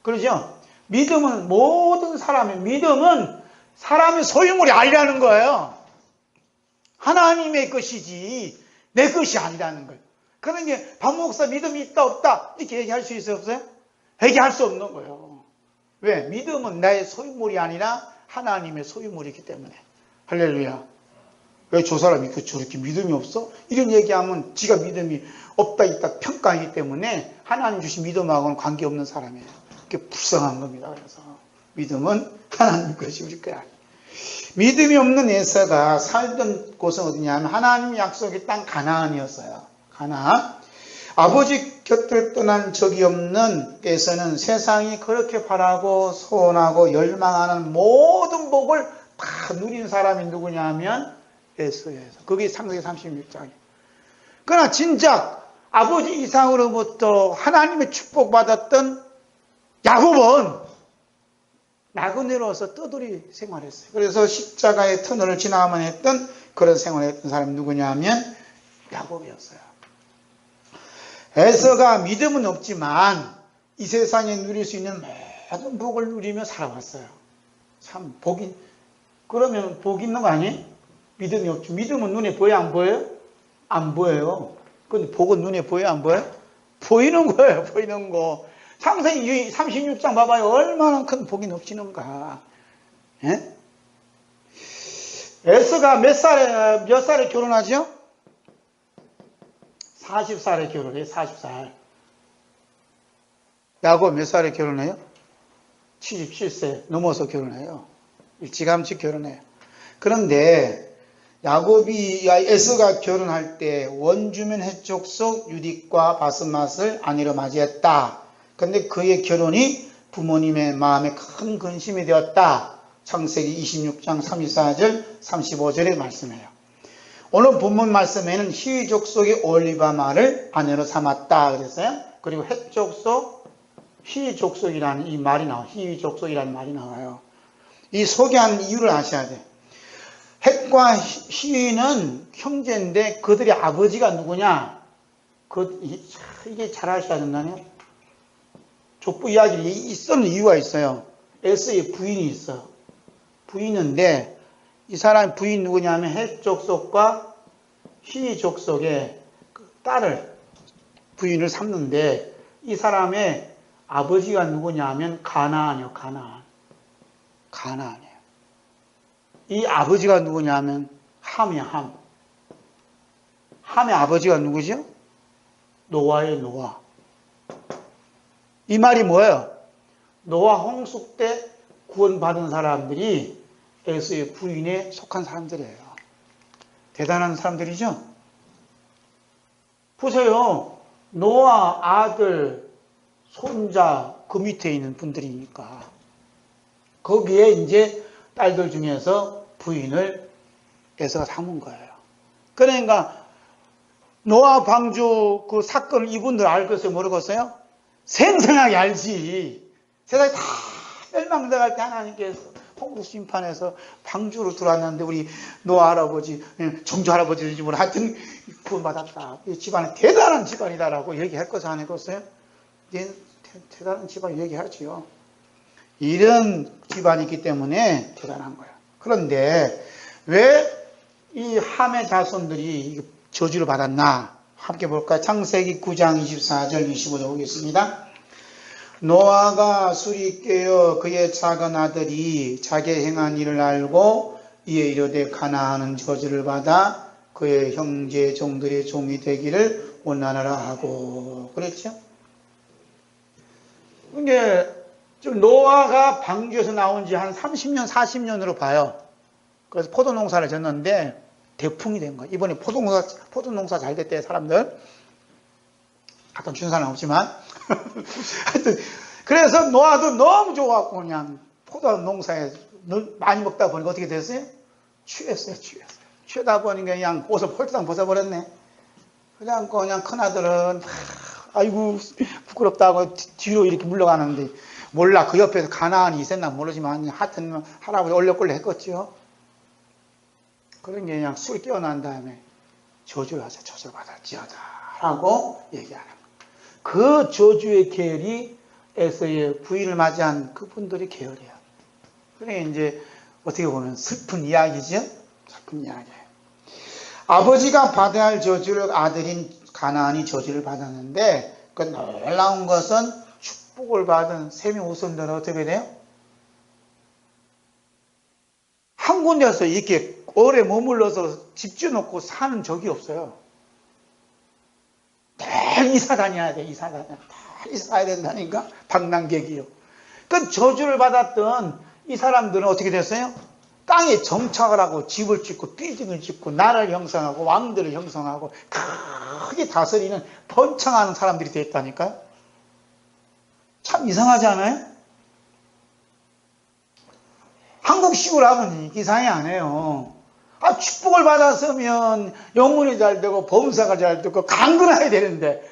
B: 그러죠? 믿음은 모든 믿음은 사람의 소유물이 아니라는 거예요. 하나님의 것이지 내 것이 아니라는 거예요. 그러니까 박 목사 믿음이 있다 없다 이렇게 얘기할 수 있어요 없어요? 얘기할 수 없는 거예요. 왜? 믿음은 나의 소유물이 아니라 하나님의 소유물이기 때문에. 할렐루야. 왜 저 사람이 저렇게 믿음이 없어? 이런 얘기하면 지가 믿음이 없다 있다 평가하기 때문에 하나님 주신 믿음하고는 관계없는 사람이에요. 그게 불쌍한 겁니다. 그래서 믿음은 하나님 것이 우리 거야. 믿음이 없는 에서가 살던 곳은 어디냐면 하나님 약속의 땅 가나안이었어요. 가나안. 아버지 곁을 떠난 적이 없는 에서는 세상이 그렇게 바라고 소원하고 열망하는 모든 복을 다 누린 사람이 누구냐면 에서에서. 그게 창세기 36장이에요. 그러나 진작 아버지 이상으로부터 하나님의 축복받았던 야곱은 나그네로서 떠돌이 생활했어요. 그래서 십자가의 터널을 지나야만 했던 그런 생활을 했던 사람이 누구냐면 야곱이었어요. 에서가 믿음은 없지만 이 세상에 누릴 수 있는 모든 복을 누리며 살아왔어요. 참 복이 그러면 복 있는 거 아니에요? 믿음이 없죠. 믿음은 눈에 보여 안 보여요? 안 보여요. 근데 복은 눈에 보여 안 보여요? 보이는 거예요. 보이는 거. 창세기 36장 봐봐요. 얼마나 큰 복이 넘치는가. 예? 에서가 몇 살에 결혼하죠? 40살에 결혼해요. 40살. 야곱 몇 살에 결혼해요? 77세 넘어서 결혼해요. 일찌감치 결혼해요. 그런데 에서가 결혼할 때 원주민 해족속 유딕과 바스맛을 아내로 맞이했다. 그런데 그의 결혼이 부모님의 마음에 큰 근심이 되었다. 창세기 26장 34절 35절에 말씀해요. 오늘 본문 말씀에는 히위 족속의 올리바마를 아내로 삼았다 그랬어요. 그리고 헷 족속 히위 족속이라는 이 말이 나와요. 히위 족속이라는 말이 나와요. 이 소개한 이유를 아셔야 돼요. 헷과 히위는 형제인데 그들의 아버지가 누구냐? 이게 잘 아셔야 된다네요. 족보 이야기를 있었는 이유가 있어요. 에서의 부인이 있어. 부인인데 이 사람 부인 누구냐면 헷 족속과 히위 족속의 딸을 부인을 삼는데 이 사람의 아버지가 누구냐면 가나안이요. 가나안이에요. 이 아버지가 누구냐면 함이야. 함. 함의 아버지가 누구죠? 노아의 노아. 이 말이 뭐예요? 노아 홍수 때 구원받은 사람들이 에서의 부인에 속한 사람들이에요. 대단한 사람들이죠? 보세요. 노아 아들, 손자 그 밑에 있는 분들이니까 거기에 이제 딸들 중에서 부인을 에서가 삼은 거예요. 그러니까 노아 방주 그 사건을 이분들 알겠어요? 모르겠어요? 생생하게 알지. 세상이 다 멸망당할 때 하나님께서 홍수 심판에서 방주로 들어왔는데 우리 노아 할아버지, 정조 할아버지인지 모르 하여튼 구원받았다. 이 집안은 대단한 집안이다라고 얘기할 것을 안 해봤어요? 대단한 집안 얘기하지요. 이런 집안이기 때문에 대단한 거야. 그런데 왜 이 함의 자손들이 저주를 받았나? 함께 볼까요? 창세기 9장 24절 25절 보겠습니다. 노아가 술이 깨어 그의 작은 아들이 자기 행한 일을 알고 이에 이르되 가나안은 저주를 받아 그의 형제 종들의 종이 되기를 원하노라 하고 그랬죠. 이게 지금 노아가 방주에서 나온 지 한 30년 40년으로 봐요. 그래서 포도 농사를 졌는데 대풍이 된 거예요. 이번에 포도 농사 잘 됐대 사람들. 하여튼 준사는 없지만 하여튼 그래서 노아도 너무 좋아갖고 그냥 포도 농사에 많이 먹다 보니까 어떻게 됐어요? 취했어요. 취하다 보니까 그냥 옷을 홀딱 벗어버렸네. 그냥 큰아들은 아이고 부끄럽다고 뒤로 이렇게 물러가는데 몰라 그 옆에서 가나안이 있었나 모르지만 하여튼 할아버지 얼려꼴려 했겠죠. 그런 게 그냥 술 깨어난 다음에 저주를 하자 저주를 받았지어다 라고 얘기하는 거예요. 그 저주의 계열이 에서의 부인을 맞이한 그분들의 계열이에요. 그러니까 이제 어떻게 보면 슬픈 이야기죠. 슬픈 이야기예요. 아버지가 받아야 할 저주를 아들인 가나안이 저주를 받았는데 그 놀라운 것은 축복을 받은 셈의 후손들은 어떻게 돼요? 한 군데서 이렇게 오래 머물러서 집 지어놓고 사는 적이 없어요. 늘 이사 다녀야 돼. 늘 이사야 된다니까. 방랑객이요. 그 저주를 받았던 이 사람들은 어떻게 됐어요? 땅에 정착을 하고 집을 짓고 빌딩을 짓고 나라를 형성하고 왕들을 형성하고 크게 다스리는 번창하는 사람들이 됐다니까요. 참 이상하지 않아요? 한국식으로 하면 이상해 안 해요. 축복을 받았으면 영문이 잘 되고 범사가 잘 되고 강건해야 되는데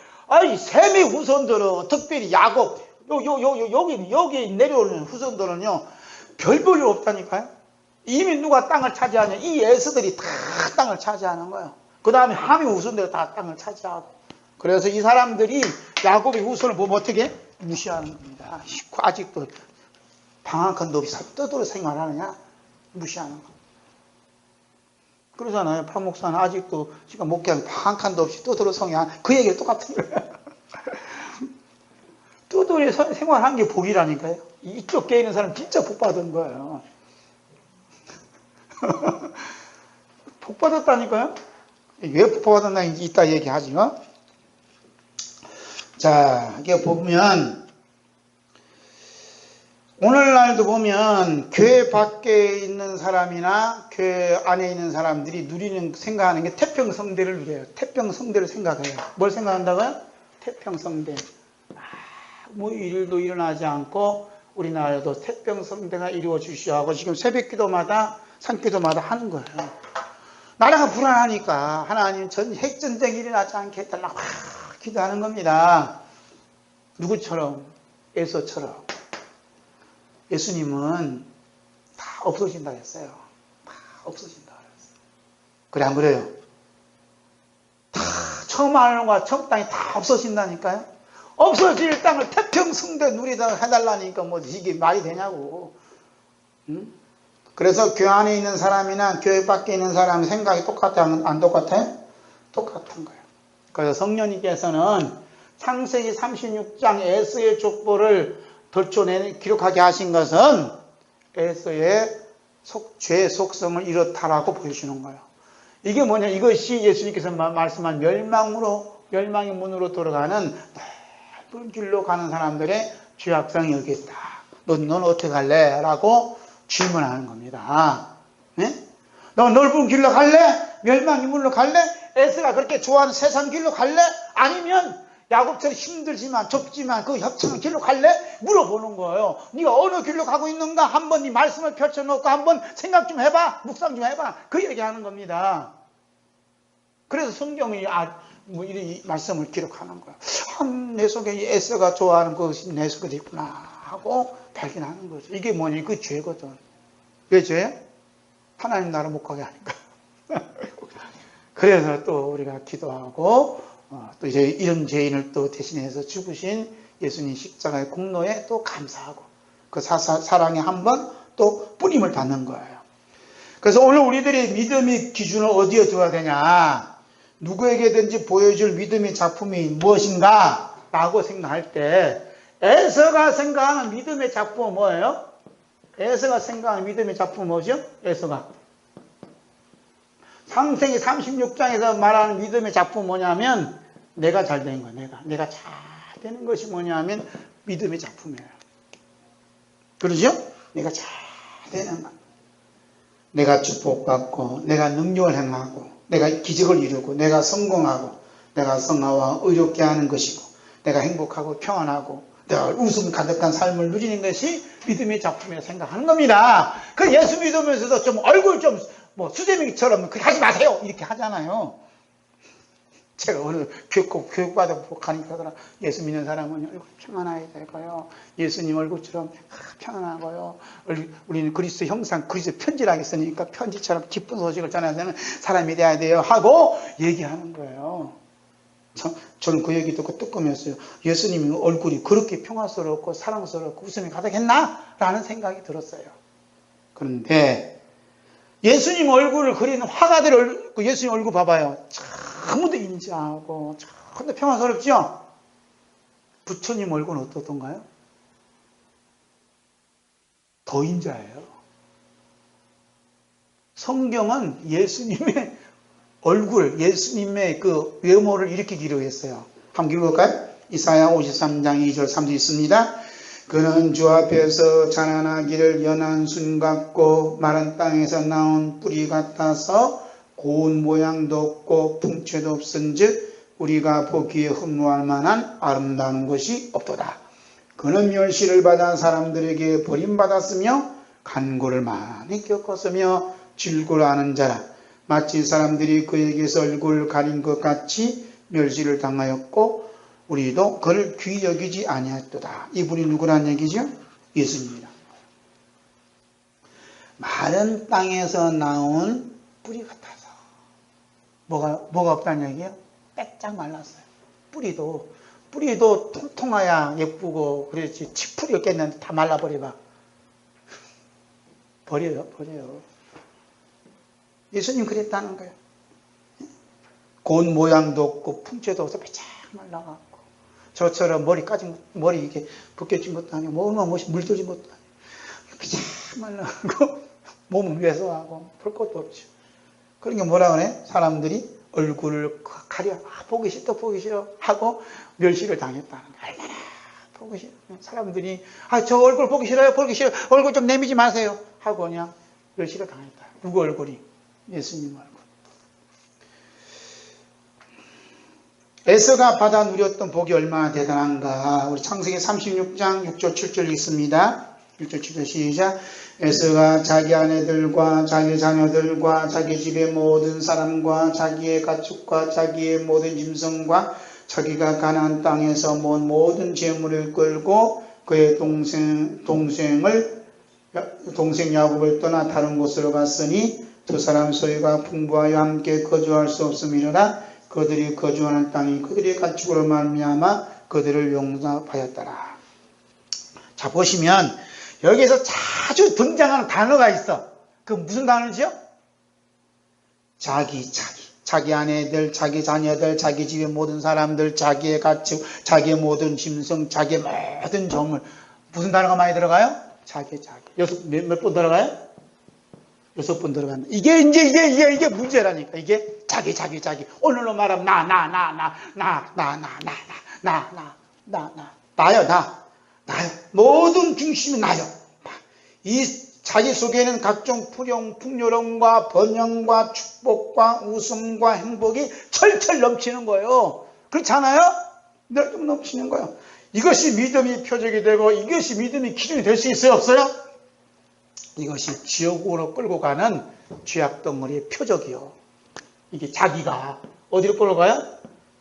B: 셈의 후손들은 특별히 야곱 여기 내려오는 후손들은요 별볼일 없다니까요. 이미 누가 땅을 차지하냐 이 에서들이 다 땅을 차지하는 거예요. 그 다음에 함의 후손들이 다 땅을 차지하고 그래서 이 사람들이 야곱의 후손을 보면 어떻게 무시하는 겁니다. 아직도 방 한 칸도 없이 떠들어 생활하느냐 무시하는 거. 그러잖아요. 파 목사는 아직도 지금 목회한 방 한 칸도 없이 떠들어 성향 그 얘기가 똑같은 거예요. 떠들어 생활한 게 복이라니까요. 이쪽 게 있는 사람 진짜 복 받은 거예요. 복 받았다니까요. 왜 복 받았나 이따 얘기하지요. 자, 이게 보면 오늘날도 보면 교회 밖에 있는 사람이나 교회 안에 있는 사람들이 생각하는 게 태평성대를 누려요. 태평성대를 생각해요. 뭘 생각한다고요? 태평성대. 아무 일도 일어나지 않고 우리나라도 태평성대가 이루어 주시오 하고 지금 새벽기도마다 산기도마다 하는 거예요. 나라가 불안하니까 하나님 핵전쟁이 일어나지 않게 해달라고 기도하는 겁니다. 누구처럼? 에서처럼. 예수님은 다 없어진다 했어요. 다 없어진다 그랬어요. 그래 안 그래요? 다 처음 하는 거와 처음 땅이 다 없어진다니까요. 없어질 땅을 태평성대 누리다 해달라니까 뭐 이게 말이 되냐고. 응? 그래서 교회 안에 있는 사람이나 교회 밖에 있는 사람 생각이 똑같아요? 안 똑같아요? 똑같은 거예요. 그래서 성령님께서는 창세기 36장 에서의 족보를 기록하게 하신 것은 에서의 죄 속성을 이렇다라고 보여주는 거예요. 이게 뭐냐? 이것이 예수님께서 말씀한 멸망의 문으로 돌아가는 넓은 길로 가는 사람들의 죄악성이 여기 있다. 넌 어떻게 갈래? 라고 질문하는 겁니다. 네? 너 넓은 길로 갈래? 멸망의 문으로 갈래? 에서가 그렇게 좋아하는 세상 길로 갈래? 아니면 야곱처럼 힘들지만 좁지만 그 협착한 길로 갈래? 물어보는 거예요. 네가 어느 길로 가고 있는가? 한번 네 말씀을 펼쳐놓고 한번 생각 좀 해봐. 묵상 좀 해봐. 그 얘기하는 겁니다. 그래서 성경이 이 말씀을 기록하는 거예요. 내 속에 에서가 좋아하는 것이 내 속에 있구나 하고 발견하는 거죠. 이게 뭐냐? 그 죄거든. 왜 죄야? 하나님 나라 못 가게 하니까. 그래서 또 우리가 기도하고 또 이제 이런 죄인을 또 대신해서 죽으신 예수님 십자가의 공로에 또 감사하고 그 사랑에 한번 또 뿌림을 받는 거예요. 그래서 오늘 우리들이 믿음의 기준을 어디에 둬야 되냐? 누구에게든지 보여줄 믿음의 작품이 무엇인가? 라고 생각할 때 에서가 생각하는 믿음의 작품은 뭐예요? 에서가 생각하는 믿음의 작품은 뭐죠? 에서가 창세기 36장에서 말하는 믿음의 작품은 뭐냐면 내가 잘 되는 거예요. 내가 잘 되는 것이 뭐냐면 믿음의 작품이에요. 그러죠? 내가 잘 되는 거. 내가 축복받고 내가 능력을 행하고 내가 기적을 이루고 내가 성공하고 내가 성화와 의롭게 하는 것이고 내가 행복하고 평안하고 내가 웃음 가득한 삶을 누리는 것이 믿음의 작품이라 생각하는 겁니다. 그 예수 믿으면서도 좀 얼굴 좀 뭐 수제비처럼 그렇게 하지 마세요 이렇게 하잖아요. 제가 오늘 교육받고 가니까 예수 믿는 사람은 얼굴 평안해야 될까요? 예수님 얼굴처럼 평안하고요. 우리는 그리스도 형상, 그리스도 편지를 하겠으니까 편지처럼 기쁜 소식을 전해야 되는 사람이 돼야 돼요 하고 얘기하는 거예요. 저는 그 얘기 듣고 뜨끔했어요. 예수님 얼굴이 그렇게 평화스럽고 사랑스럽고 웃음이 가득했나? 라는 생각이 들었어요. 그런데 예수님 얼굴을 그리는 화가들 예수님 얼굴 봐봐요. 참도 인자하고 참도 평화스럽죠? 부처님 얼굴은 어떻던가요? 더 인자해요. 성경은 예수님의 얼굴, 예수님의 그 외모를 이렇게 기록했어요. 한번 읽어볼까요? 이사야 53장 2절 3절 있습니다. 그는 주 앞에서 자라나기를 연한 순 같고 마른 땅에서 나온 뿌리 같아서 고운 모양도 없고 풍채도 없은즉 우리가 보기에 흠모할 만한 아름다운 것이 없도다. 그는 멸시를 받아 사람들에게 버림받았으며 간고를 많이 겪었으며 질고를 아는 자라. 마치 사람들이 그에게서 얼굴을 가린 것 같이 멸시를 당하였고 우리도 그를 귀히 여기지 아니하였도다. 이분이 누구란 얘기죠? 예수님이다. 마른 땅에서 나온 뿌리 같아서 뭐가 없다는 얘기예요? 빼짝 말랐어요. 뿌리도 통통해야 예쁘고 그렇지 치풀이었겠는데 다 말라버려봐. 버려요. 예수님 그랬다는 거예요. 고운 모양도 없고 풍채도 없어 빼짝 말라갖고 저처럼 머리 이렇게 벗겨진 것도 아니고 몸은 물들인 것도 아니고 빼짝 말라갖고 몸은 왜소하고 볼 것도 없죠. 그러니까 뭐라 그래? 사람들이 얼굴을 가려 보기 싫어 하고 멸시를 당했다는 거예요. 얼마나 보기 싫어. 사람들이 저 얼굴 보기 싫어요. 얼굴 좀 내미지 마세요 하고 그냥 멸시를 당했다. 누구 얼굴이? 예수님 얼굴. 에서가 받아 누렸던 복이 얼마나 대단한가. 우리 창세기 36장 6절 7절 있습니다. 6절 7절 시작. 에서가 자기 아내들과 자기 자녀들과 자기 집의 모든 사람과 자기의 가축과 자기의 모든 짐승과 자기가 가나안 땅에서 모은 모든 재물을 끌고 그의 동생 야곱을 떠나 다른 곳으로 갔으니 두 사람 소유가 풍부하여 함께 거주할 수 없음이로라. 그들이 거주하는 땅이 그들의 가축으로 말미암아 그들을 용납하였더라. 자, 보시면 여기에서 자주 등장하는 단어가 있어. 그 무슨 단어죠? 자기 아내들, 자기 자녀들, 자기 집의 모든 사람들, 자기의 가축, 자기의 모든 짐승, 자기의 모든 정을. 무슨 단어가 많이 들어가요? 자기. 몇 번 들어가요? 6번 들어간다. 이게 문제라니까. 이게 자기. 오늘로 말하면 나요. 모든 중심이 나요. 이 자기 속에는 각종 풍요로움과 번영과 축복과 웃음과 행복이 철철 넘치는 거예요. 그렇지 않아요? 늘 넘치는 거예요. 이것이 믿음의 표적이 되고 이것이 믿음의 기준이 될 수 있어요? 없어요? 이것이 지옥으로 끌고 가는 죄악덩어리의 표적이요. 이게 자기가 어디로 끌고 가요?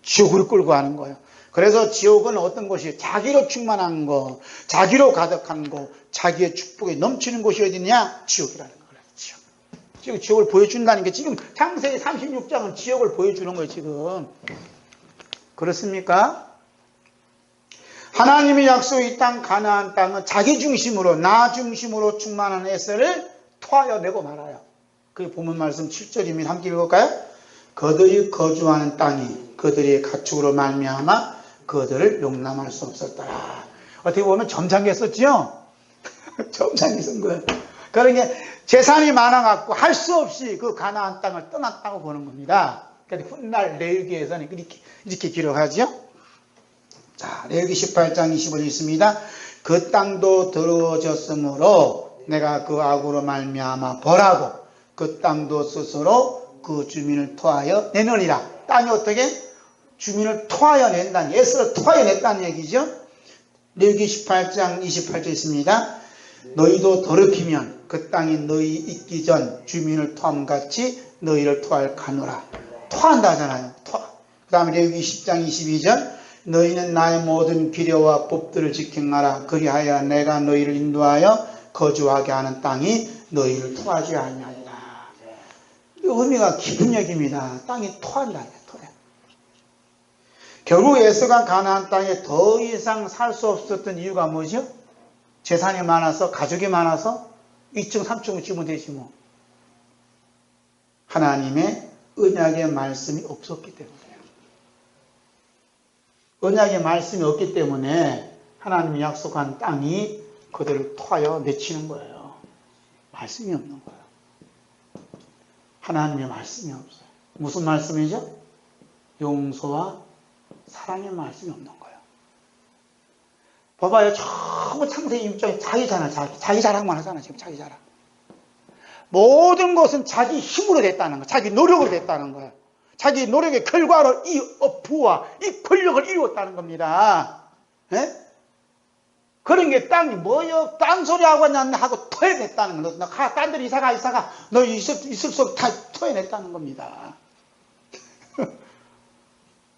B: 지옥으로 끌고 가는 거예요. 그래서 지옥은 어떤 곳이에요? 자기로 충만한 거, 자기로 가득한 거, 자기의 축복이 넘치는 곳이 어디냐? 지옥이라는 거예요. 지금 지옥을 보여준다는 게 지금 창세기 36장은 지옥을 보여주는 거예요. 지금. 그렇습니까? 하나님의 약속 이 땅 가나안 땅은 자기 중심으로 나 중심으로 충만한 에서를 토하여 내고 말아요. 그게 본문 말씀 7절이면 함께 읽을까요? 그들이 거주하는 땅이 그들의 가축으로 말미암아 그들을 용납할 수 없었더라. 어떻게 보면 점잖게 썼죠? 점잖게 쓴 거예요. 그러니까 재산이 많아갖고 할 수 없이 그 가나안 땅을 떠났다고 보는 겁니다. 그러니까 훗날 레위기에서는 이렇게 기록하죠. 자, 레위기 18장 25절 있습니다. 그 땅도 더러워졌으므로 내가 그 악으로 말미암아 벌하고 그 땅도 스스로 그 주민을 토하여 내느니라. 땅이 어떻게? 주민을 토하여 낸다는, 예수를 토하여 냈다는 얘기죠. 레위기 18장 28절 있습니다. 너희도 더럽히면 그 땅이 너희 있기 전 주민을 토함같이 너희를 토할 가노라. 토한다 하잖아요. 토. 그 다음에 레위기 10장 22절 너희는 나의 모든 규례와 법들을 지켜가라. 그리하여 내가 너희를 인도하여 거주하게 하는 땅이 너희를 토하지 아니하리라. 의미가 깊은 얘기입니다. 땅이 토한다. 토해. 결국 에서가 가나안 땅에 더 이상 살 수 없었던 이유가 뭐죠? 재산이 많아서, 가족이 많아서 2층 3층을 지으면 되지 뭐. 하나님의 언약의 말씀이 없었기 때문에요. 언약의 말씀이 없기 때문에 하나님이 약속한 땅이 그들을 토하여 내치는 거예요. 말씀이 없는 거예요. 하나님의 말씀이 없어요. 무슨 말씀이죠? 용서와 사랑의 말씀이 없는 거예요. 봐봐요. 전부 창세기 6장에 자기 자랑, 자기 자랑만 하잖아. 지금 자기 자랑. 모든 것은 자기 힘으로 됐다는 거예요. 자기 노력으로 됐다는 거예요. 자기 노력의 결과로 이 부와 이 권력을 이루었다는 겁니다. 예? 그런 게 땅이 뭐요? 딴소리 하고 토해냈다는 거예요. 딴 데로 이사가 너 있을 수 없게 다 토해냈다는 겁니다.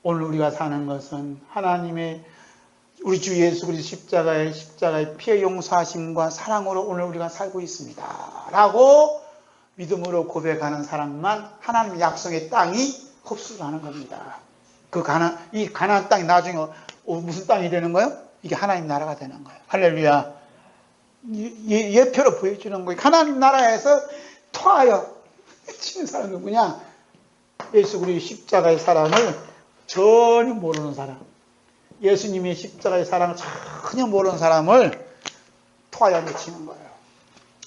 B: 오늘 우리가 사는 것은 하나님의 우리 주 예수 그리스도 십자가의 피의 용서하심과 사랑으로 오늘 우리가 살고 있습니다. 라고 믿음으로 고백하는 사람만 하나님의 약속의 땅이 흡수를 하는 겁니다. 이 가나안 땅이 나중에 무슨 땅이 되는 거예요? 이게 하나님 나라가 되는 거예요. 할렐루야. 예표로 보여주는 거예요. 하나님 나라에서 토하여 치는 사람이 누구냐? 예수 그리스도 십자가의 사랑을 전혀 모르는 사람. 예수님의 십자가의 사랑을 전혀 모르는 사람을 토하여 내치는 거예요.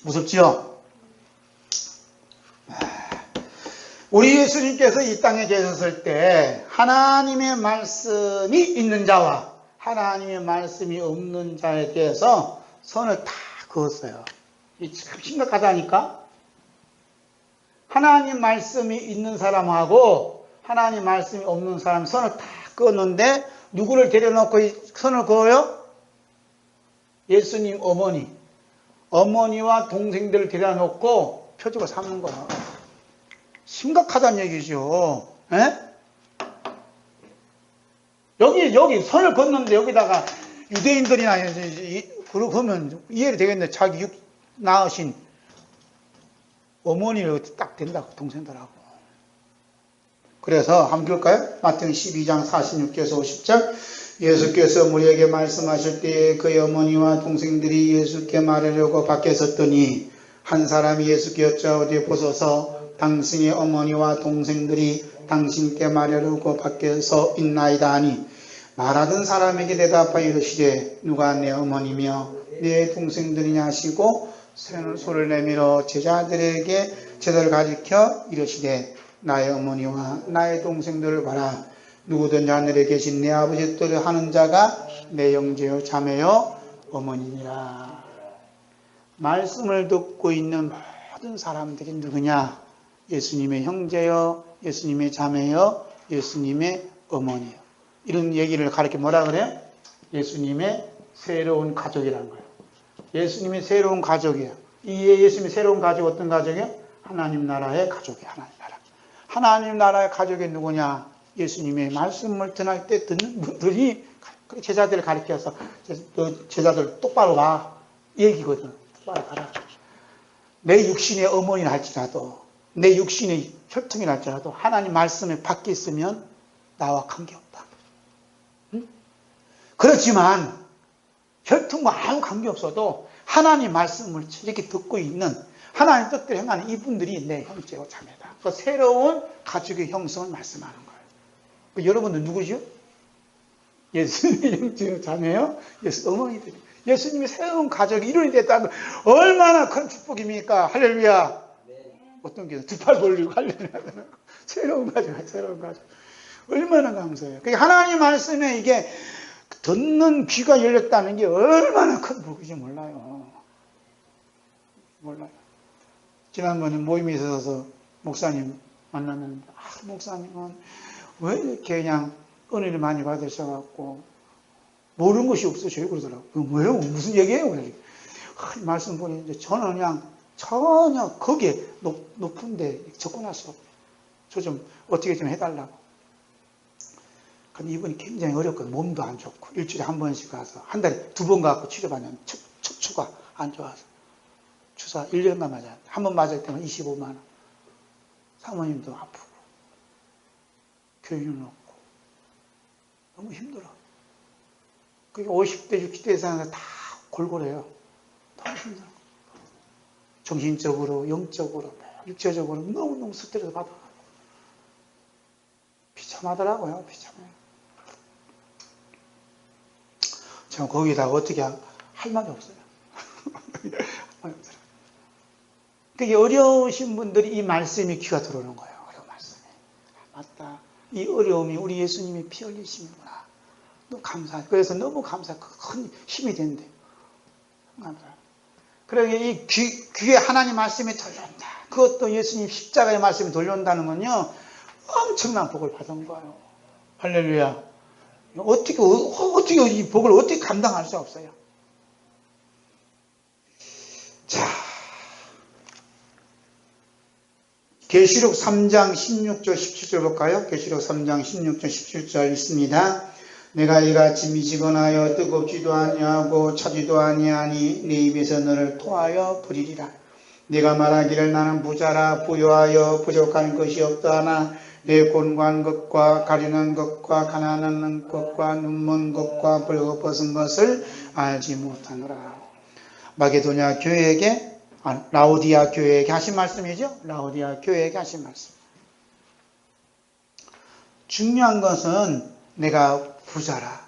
B: 무섭지요? 우리 예수님께서 이 땅에 계셨을 때 하나님의 말씀이 있는 자와 하나님의 말씀이 없는 자에 대해서 선을 다 그었어요. 이게 참 심각하다니까? 하나님 말씀이 있는 사람하고 하나님 말씀이 없는 사람 선을 다 그었는데 누구를 데려놓고 이 선을 그어요? 예수님 어머니와 동생들을 데려놓고 표적을 삼는 거예요. 심각하다는 얘기죠. 에? 여기 선을 걷는데 여기다가 유대인들이나 그러면 이해가 되겠네. 자기 낳으신 어머니를 딱 된다고, 동생들하고. 그래서 한번 볼까요? 마태복음 12장 46절에서 50절. 예수께서 무리에게 말씀하실 때에 그의 어머니와 동생들이 예수께 말하려고 밖에 섰더니 한 사람이 예수께 여짜오되 보소서 당신의 어머니와 동생들이 당신께 말하려고 밖에 서 있나이다 하니 말하던 사람에게 대답하여 이르시되 누가 내 어머니며 내 동생들이냐 하시고 손을 내밀어 제자들을 가리켜 이르시되 나의 어머니와 나의 동생들을 봐라. 누구든지 하늘에 계신 내 아버지 뜻을 하는 자가 내 형제요 자매요 어머니니라. 말씀을 듣고 있는 모든 사람들이 누구냐? 예수님의 형제요, 예수님의 자매요, 예수님의 어머니요. 이런 얘기를 가르쳐 뭐라 그래요? 예수님의 새로운 가족이라는 거예요. 예수님의 새로운 가족이에요. 이 예수님의 새로운 가족 어떤 가족이에요? 하나님 나라의 가족이에요. 하나님 나라. 하나님 나라의 가족이 누구냐? 예수님의 말씀을 전할 때 듣는 분들이 제자들을 가리켜서 제자들 똑바로 봐. 이 얘기거든. 똑바로 가라. 내 육신의 어머니라 할지라도 내 육신의 혈통이라 할지라도 하나님 말씀에 밖에 있으면 나와 관계없다. 응? 그렇지만 혈통과 아무 관계없어도 하나님 말씀을 이렇게 듣고 있는 하나님 뜻대로 행하는 이분들이 내 형제고 자매다. 그 새로운 가족의 형성을 말씀하는 거예요. 여러분들 누구죠? 예수님의 형제요 자매요? 예수 어머니들이. 예수님이 새로운 가족이 이룬이 됐다는 거 얼마나 큰 축복입니까? 할렐루야. 어떤 게 두 팔 벌리고 할렐루야. 새로운 가족, 새로운 가족. 얼마나 감사해요. 그러니까 하나님 말씀에 이게 듣는 귀가 열렸다는 게 얼마나 큰 복인지 몰라요. 몰라요. 지난번에 모임에 있어서 목사님 만났는데, 목사님은 왜 이렇게 그냥 은혜를 많이 받으셔갖고 모르는 것이 없으셔요 그러더라고요. 왜요? 무슨 얘기예요? 말씀 보니 이제 저는 그냥 전혀 거기에 높은데 접근할 수 없어요. 저 좀 어떻게 좀 해달라고. 근데 이분이 굉장히 어렵거든요. 몸도 안 좋고 일주일에 한 번씩 가서 한 달에 2번 가고 치료받는 척추가 안 좋아서 주사 1년만 맞아요. 한 번 맞을 때만 25만 원. 사모님도 아프고 교육은 없고 너무 힘들어. 그게 50대 60대 이상에서 다 골골해요. 너무 힘들어. 정신적으로 영적으로 육체적으로 너무너무 스트레스 받아. 비참하더라고요. 비참해요. 저 거기다가 어떻게 할 말이 없어요. 그게 어려우신 분들이 이 말씀이 귀가 들어오는 거예요. 어려운 말씀이. 맞다. 이 어려움이 우리 예수님이 피 흘리심이구나. 너무 감사해요. 그래서 너무 감사해요. 큰 힘이 된대요. 감사해요. 그러게 이 귀에 하나님 말씀이 들려온다. 그것도 예수님 십자가의 말씀이 들려온다는 건요. 엄청난 복을 받은 거예요. 할렐루야. 어떻게 이 복을 어떻게 감당할 수 없어요. 자, 계시록 3장 16절 17절 볼까요? 계시록 3장 16절 17절 있습니다. 내가 이같이 미지근하여 뜨겁지도 아니하고 차지도 아니하니 내 입에서 너를 토하여 버리리라. 내가 말하기를 나는 부자라 부유하여 부족한 것이 없다하나 내 곤고한 것과 가련한 것과 가난한 것과 눈먼 것과 벌거벗은 것을 알지 못하노라. 마게도냐 교회에게 라오디아 교회에게 하신 말씀이죠. 라오디아 교회에게 하신 말씀. 중요한 것은 내가 부자라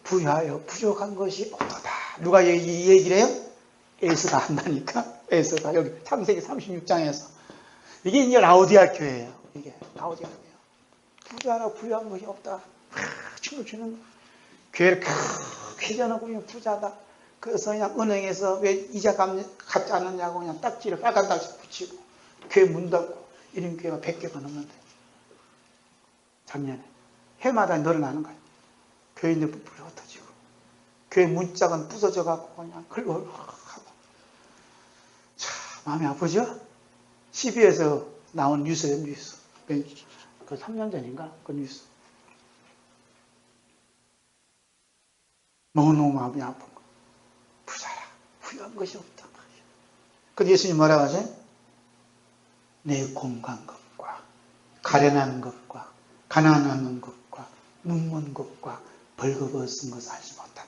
B: 부유하여 부족한 것이 없도다. 누가 이 얘기를 해요? 에스가 한다니까. 에스가 여기 창세기 36장에서 이게 이제 라오디아 교회예요. 이게 라오디아 교회. 부자라 부유한 것이 없다. 춤을 추는 거야. 교회를 크게 져놓고 그냥 부자다. 그래서 그냥 은행에서 왜 이자 갚지 않느냐고 그냥 딱지를 빨간 딱지 붙이고 교회 문 닫고 이런 교회가 100개가 넘는데 작년에 해마다 늘어나는 거예요. 교인들 부풀이 흩어지고 교회 문짝은 부서져 갖고 그냥 긁어하고 참 마음이 아프죠? CB에서 나온 뉴스예요. 뉴스. 그 3년 전인가 그 뉴스. 너무너무 마음이 아픈 거. 부자라 부유한 것이 없다. 근데 예수님 뭐라고 하세요? 내 공간 것과 가련한 것과 가난한 것과 눈먼 것과 벌거벗은 것을 알지 못한다.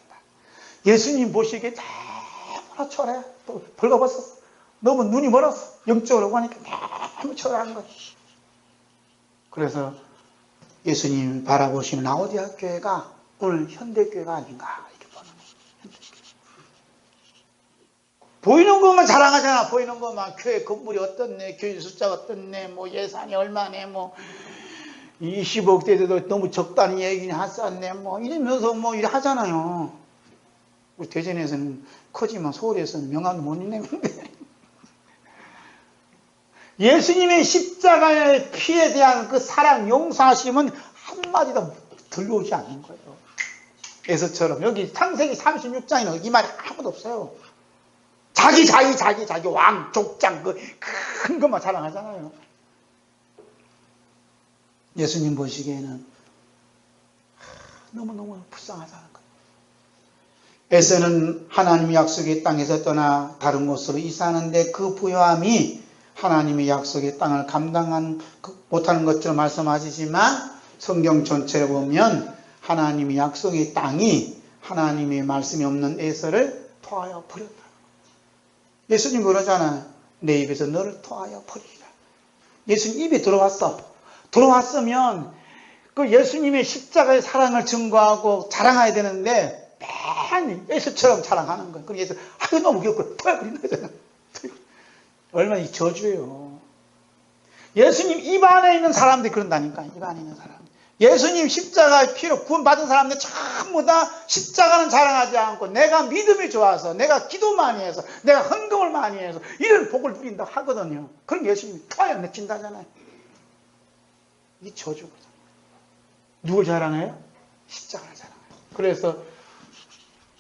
B: 예수님 보시기에 너무나 초라해. 또 벌거벗었어. 너무 눈이 멀었어. 영적으로 보니까 너무 초라한 거야. 그래서 예수님 바라보시는 라오디아 교회가 오늘 현대교회가 아닌가 이렇게 보는 거예요. 보이는 것만 자랑하잖아. 보이는 것만 교회 건물이 어떻네, 교인 숫자가 어떻네, 뭐 예산이 얼마네, 뭐 20억 대도 너무 적다는 얘기는 하쌌네, 뭐 이러면서 뭐 이래 하잖아요. 우리 대전에서는 크지만 서울에서는 명함도 못 내는데 예수님의 십자가의 피에 대한 그 사랑, 용서하심은 한마디도 들려오지 않는 거예요. 에서처럼 여기 창세기 36장에는 이 말이 아무도 없어요. 자기 왕, 족장 그 큰 것만 자랑하잖아요. 예수님 보시기에는 너무너무 불쌍하다는 거예요. 에서는 하나님의 약속의 땅에서 떠나 다른 곳으로 이사하는데 그 부요함이 하나님의 약속의 땅을 못하는 것처럼 말씀하시지만 성경 전체를 보면 하나님의 약속의 땅이 하나님의 말씀이 없는 에서를 토하여 버렸다. 예수님 그러잖아요. 내 입에서 너를 토하여 버리리라. 예수님 입에 들어왔어. 들어왔으면 그 예수님의 십자가의 사랑을 증거하고 자랑해야 되는데 맨 에서처럼 자랑하는 거예요. 그럼 예수 너무 귀엽고 토야 그린다 잖아요. 얼마나 이 저주예요. 예수님 입 안에 있는 사람들이 그런다니까. 입 안에 있는 사람. 예수님 십자가의 피로 구원받은 사람들 전부 다 십자가는 자랑하지 않고 내가 믿음이 좋아서 내가 기도 많이 해서 내가 헌금을 많이 해서 이런 복을 누린다 하거든요. 그럼 예수님이 토하여 맺힌다잖아요. 이 저주거든요. 누굴 자랑해요? 십자가를 자랑해요. 그래서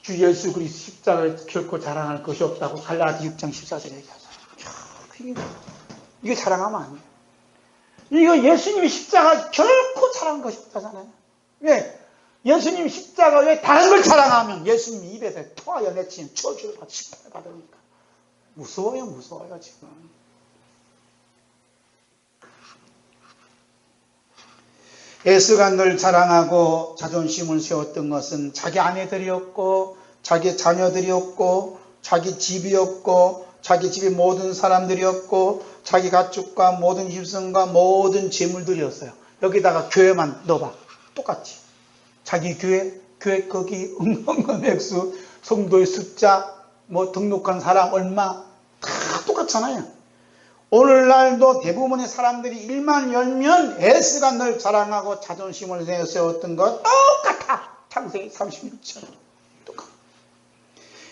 B: 주 예수 그리스도 십자가를 결코 자랑할 것이 없다고 갈라디 6장 14절에 얘기하잖아요. 이거 자랑하면 안 돼요. 이거 예수님이 십자가 결코 자랑한 것이 없다잖아요. 왜? 예수님 십자가 왜 다른 걸 자랑하면 예수님이 입에서 토하여 내치는 저주를 받고 십자가를 받으니까 무서워요 지금. 에스가 늘 자랑하고 자존심을 세웠던 것은 자기 아내들이었고 자기 자녀들이었고 자기 집이었고 자기 집의 모든 사람들이었고 자기 가축과 모든 힘성과 모든 재물들이었어요. 여기다가 교회만 넣어봐. 똑같지. 자기 교회 거기 액수, 성도의 숫자, 등록한 사람 얼마 다 똑같잖아요. 오늘날도 대부분의 사람들이 일만 열면 에스가 늘 자랑하고 자존심을 세웠던 것 똑같아. 창세기 36절 똑같아.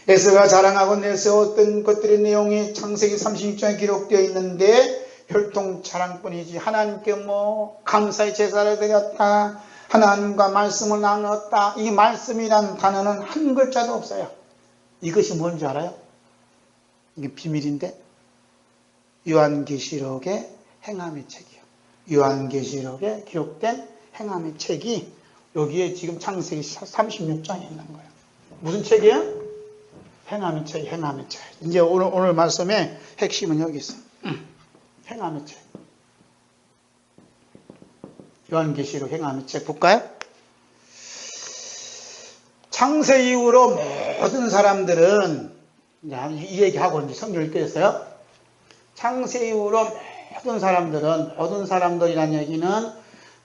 B: 에스가 자랑하고 내세웠던 것들의 내용이 창세기 36장에 기록되어 있는데 혈통 자랑뿐이지 하나님께 감사의 제사를 드렸다. 하나님과 말씀을 나눴다. 이 말씀이라는 단어는 한 글자도 없어요. 이것이 뭔지 알아요? 이게 비밀인데 요한계시록의 행함의 책이요. 요한계시록에 기록된 행함의 책이 여기에 지금 창세기 36장에 있는 거예요. 무슨 책이에요? 행함의 책, 행함의 책. 이제 오늘 말씀의 핵심은 여기 있어요. 행함의 책. 요한계시록 행함의 책 볼까요? 창세 이후로 모든 사람들은 이 얘기하고 이제 성경을 읽겠어요. 창세 이후로 모든 사람들이라는 얘기는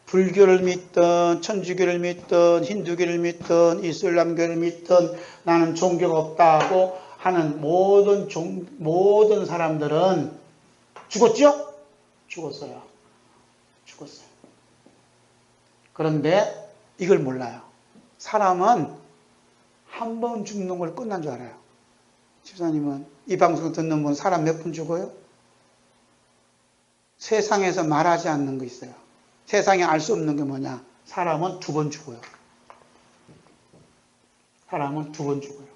B: 불교를 믿든 천주교를 믿든 힌두교를 믿든 이슬람교를 믿든 나는 종교가 없다고 하는 모든 사람들은 죽었죠? 죽었어요. 그런데 이걸 몰라요. 사람은 한 번 죽는 걸 끝난 줄 알아요. 집사님은 이 방송 듣는 분 사람 몇 번 죽어요? 세상에서 말하지 않는 거 있어요. 세상에 알 수 없는 게 뭐냐? 사람은 2번 죽어요. 사람은 2번 죽어요.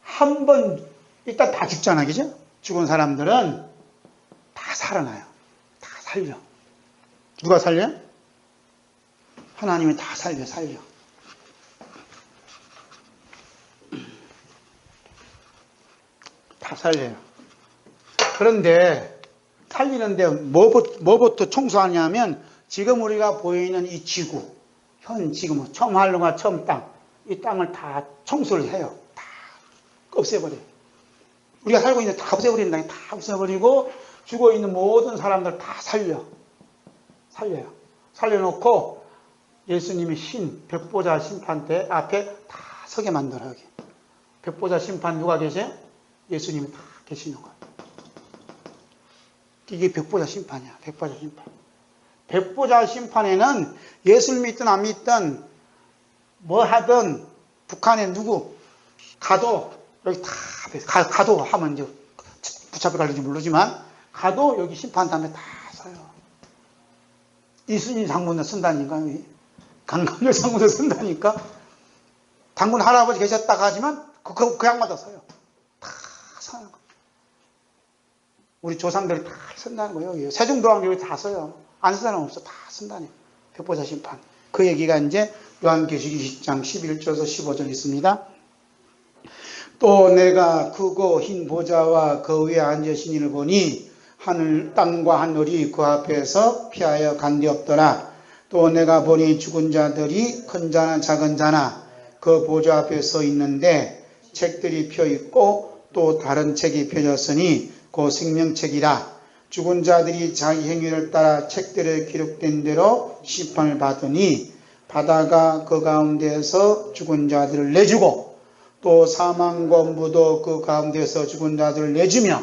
B: 한 번, 일단 다 죽잖아, 그죠? 죽은 사람들은 다 살아나요. 다 살려. 누가 살려? 하나님이 다 살려. 다 살려요. 그런데 살리는데 뭐부터 청소하냐면 지금 우리가 보이는 이 지구, 지금 처음 하늘과 처음 땅, 이 땅을 다 청소를 해요. 다 없애버려요. 우리가 살고 있는 다 없애버린다. 다 없애버리고 죽어있는 모든 사람들 다 살려요. 살려놓고 예수님이 백보자 심판대 앞에 다 서게 만들어요. 여기. 백보자 심판 누가 계세요? 예수님이 다 계시는 거예요. 이게 백보자 심판이야. 백보자 심판. 백보자 심판에는 예수를 믿든 안 믿든 뭐 하든 북한에 누구 가도 여기 다 가도 하면 이제 붙잡혀 갈는지 모르지만 가도 여기 심판단에 다 서요. 이순신 장군을 쓴다니까. 강감열 장군을 쓴다니까. 장군 할아버지 계셨다가 하지만 그 양마다 서요. 다 서는 거예요. 우리 조상들이 다 쓴다는 거예요. 세종도왕 여기 다 써요. 안 쓴 사람 없어. 다 쓴다니. 백보자 심판. 그 얘기가 이제 요한계시록 20장 11절에서 15절 있습니다. 또 내가 크고 흰 보좌와 그 위에 앉으신 이를 보니 하늘 땅과 하늘이 그 앞에서 피하여 간되었더라. 또 내가 보니 죽은 자들이 큰 자나 작은 자나 그 보좌 앞에 서 있는데 책들이 펴 있고 또 다른 책이 펴졌으니 그 생명책이라. 죽은 자들이 자기 행위를 따라 책들에 기록된 대로 심판을 받으니 바다가 그 가운데에서 죽은 자들을 내주고 또 사망과 무도 그 가운데서 죽은 자들을 내주며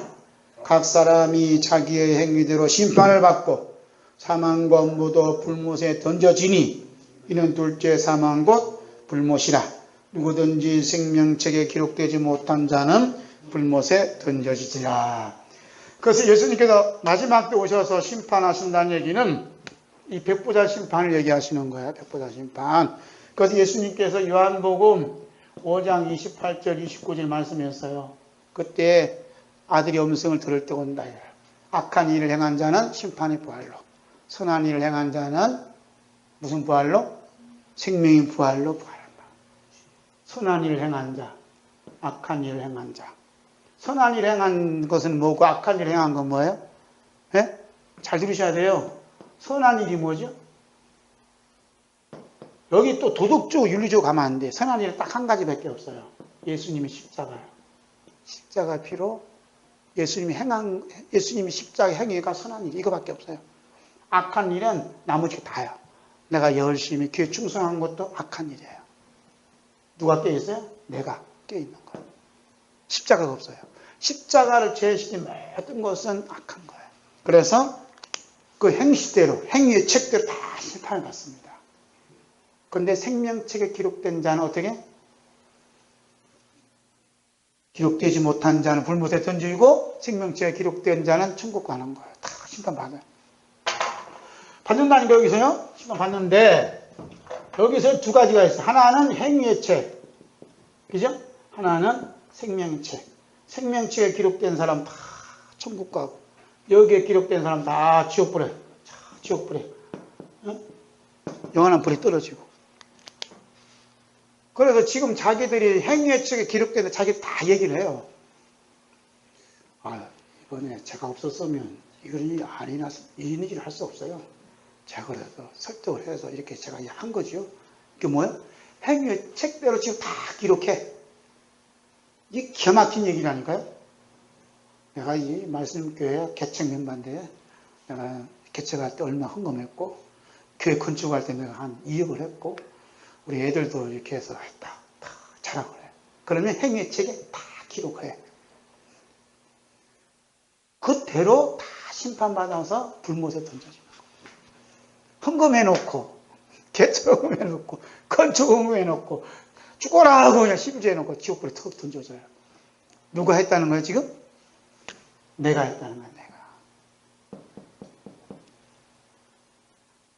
B: 각 사람이 자기의 행위대로 심판을 받고 사망과 무도 불못에 던져지니 이는 둘째 사망 곧 불못이라. 누구든지 생명책에 기록되지 못한 자는 불못에 던져지리라. 그래서 예수님께서 마지막 때 오셔서 심판하신다는 얘기는 이 백보자 심판을 얘기하시는 거예요. 백보자 심판. 그래서 예수님께서 요한복음 5장 28절 29절 말씀했어요. 그때 아들이 음성을 들을 때 온다. 악한 일을 행한 자는 심판의 부활로, 선한 일을 행한 자는 무슨 부활로? 생명의 부활로 부활한다. 선한 일을 행한 자, 악한 일을 행한 자. 선한 일을 행한 것은 뭐고 악한 일을 행한 건 뭐예요? 네? 잘 들으셔야 돼요. 선한 일이 뭐죠? 여기 또 도덕적으로 윤리적으로 가면 안 돼. 선한 일은 딱 한 가지밖에 없어요. 예수님의 십자가요. 십자가 피로 예수님이 십자가 행위가 선한 일, 이거밖에 없어요. 악한 일은 나머지가 다요. 내가 열심히 귀에 충성한 것도 악한 일이에요. 누가 깨있어요? 내가 깨있는 거예요. 십자가가 없어요. 십자가를 제시킨 모든 것은 악한 거예요. 그래서 그 행시대로, 행위의 책대로 다 심판을 받습니다. 그런데 생명책에 기록된 자는 어떻게? 기록되지 못한 자는 불못에 던지고 생명책에 기록된 자는 천국 가는 거예요. 다 심판받아요. 받는다니까 여기서요. 심판받는데 여기서 두 가지가 있어요. 하나는 행위의 책. 그죠? 하나는 생명의 책. 생명책에 기록된 사람 다 천국 가고 여기에 기록된 사람 다 지옥불에. 지옥불에. 영원한 불에 떨어지고. 그래서 지금 자기들이 행위의 책에 기록되는데 자기들 다 얘기를 해요. 아, 이번에 제가 없었으면 이런 일이 이런 일을 할 수 없어요. 제가 그래서 설득을 해서 이렇게 제가 한 거죠. 이게 뭐예요? 행위의 책대로 지금 다 기록해. 이게 기가 막힌 얘기라니까요. 내가 이 말씀교회 개척 멤버인데 내가 개척할 때 얼마 헌금했고 교회 건축할 때 내가 한 2억을 했고 우리 애들도 이렇게 해서 했다. 다 자랑을 해. 그러면 행위의 책에 다 기록해. 그대로 다 심판받아서 불못에 던져지는 거예요. 헌금해놓고 개척헌금해놓고 건축헌금해놓고 죽어라고 그냥 심지어놓고 지옥불에 턱 던져줘요. 누가 했다는 거예요 지금? 내가 했다는 거야. 내가.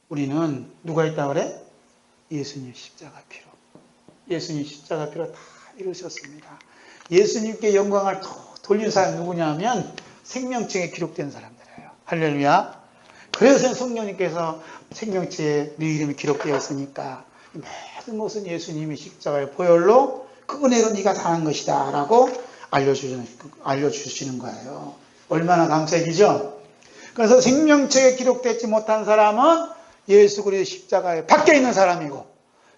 B: 우리는 누가 했다고 그래? 예수님 십자가 피로. 예수님 십자가 피로 다 이루셨습니다. 예수님께 영광을 돌린 사람이 누구냐면 생명책에 기록된 사람들이에요. 할렐루야. 그래서 성령님께서 생명책에 네 이름이 기록되어 있으니까 모든 것은 예수님이 십자가의 보혈로 그 은혜로 네가 사는 것이다 라고 알려주시는 거예요. 얼마나 감사이죠? 그래서 생명책에 기록되지 못한 사람은 예수 그리스도 십자가에 밖에 있는 사람이고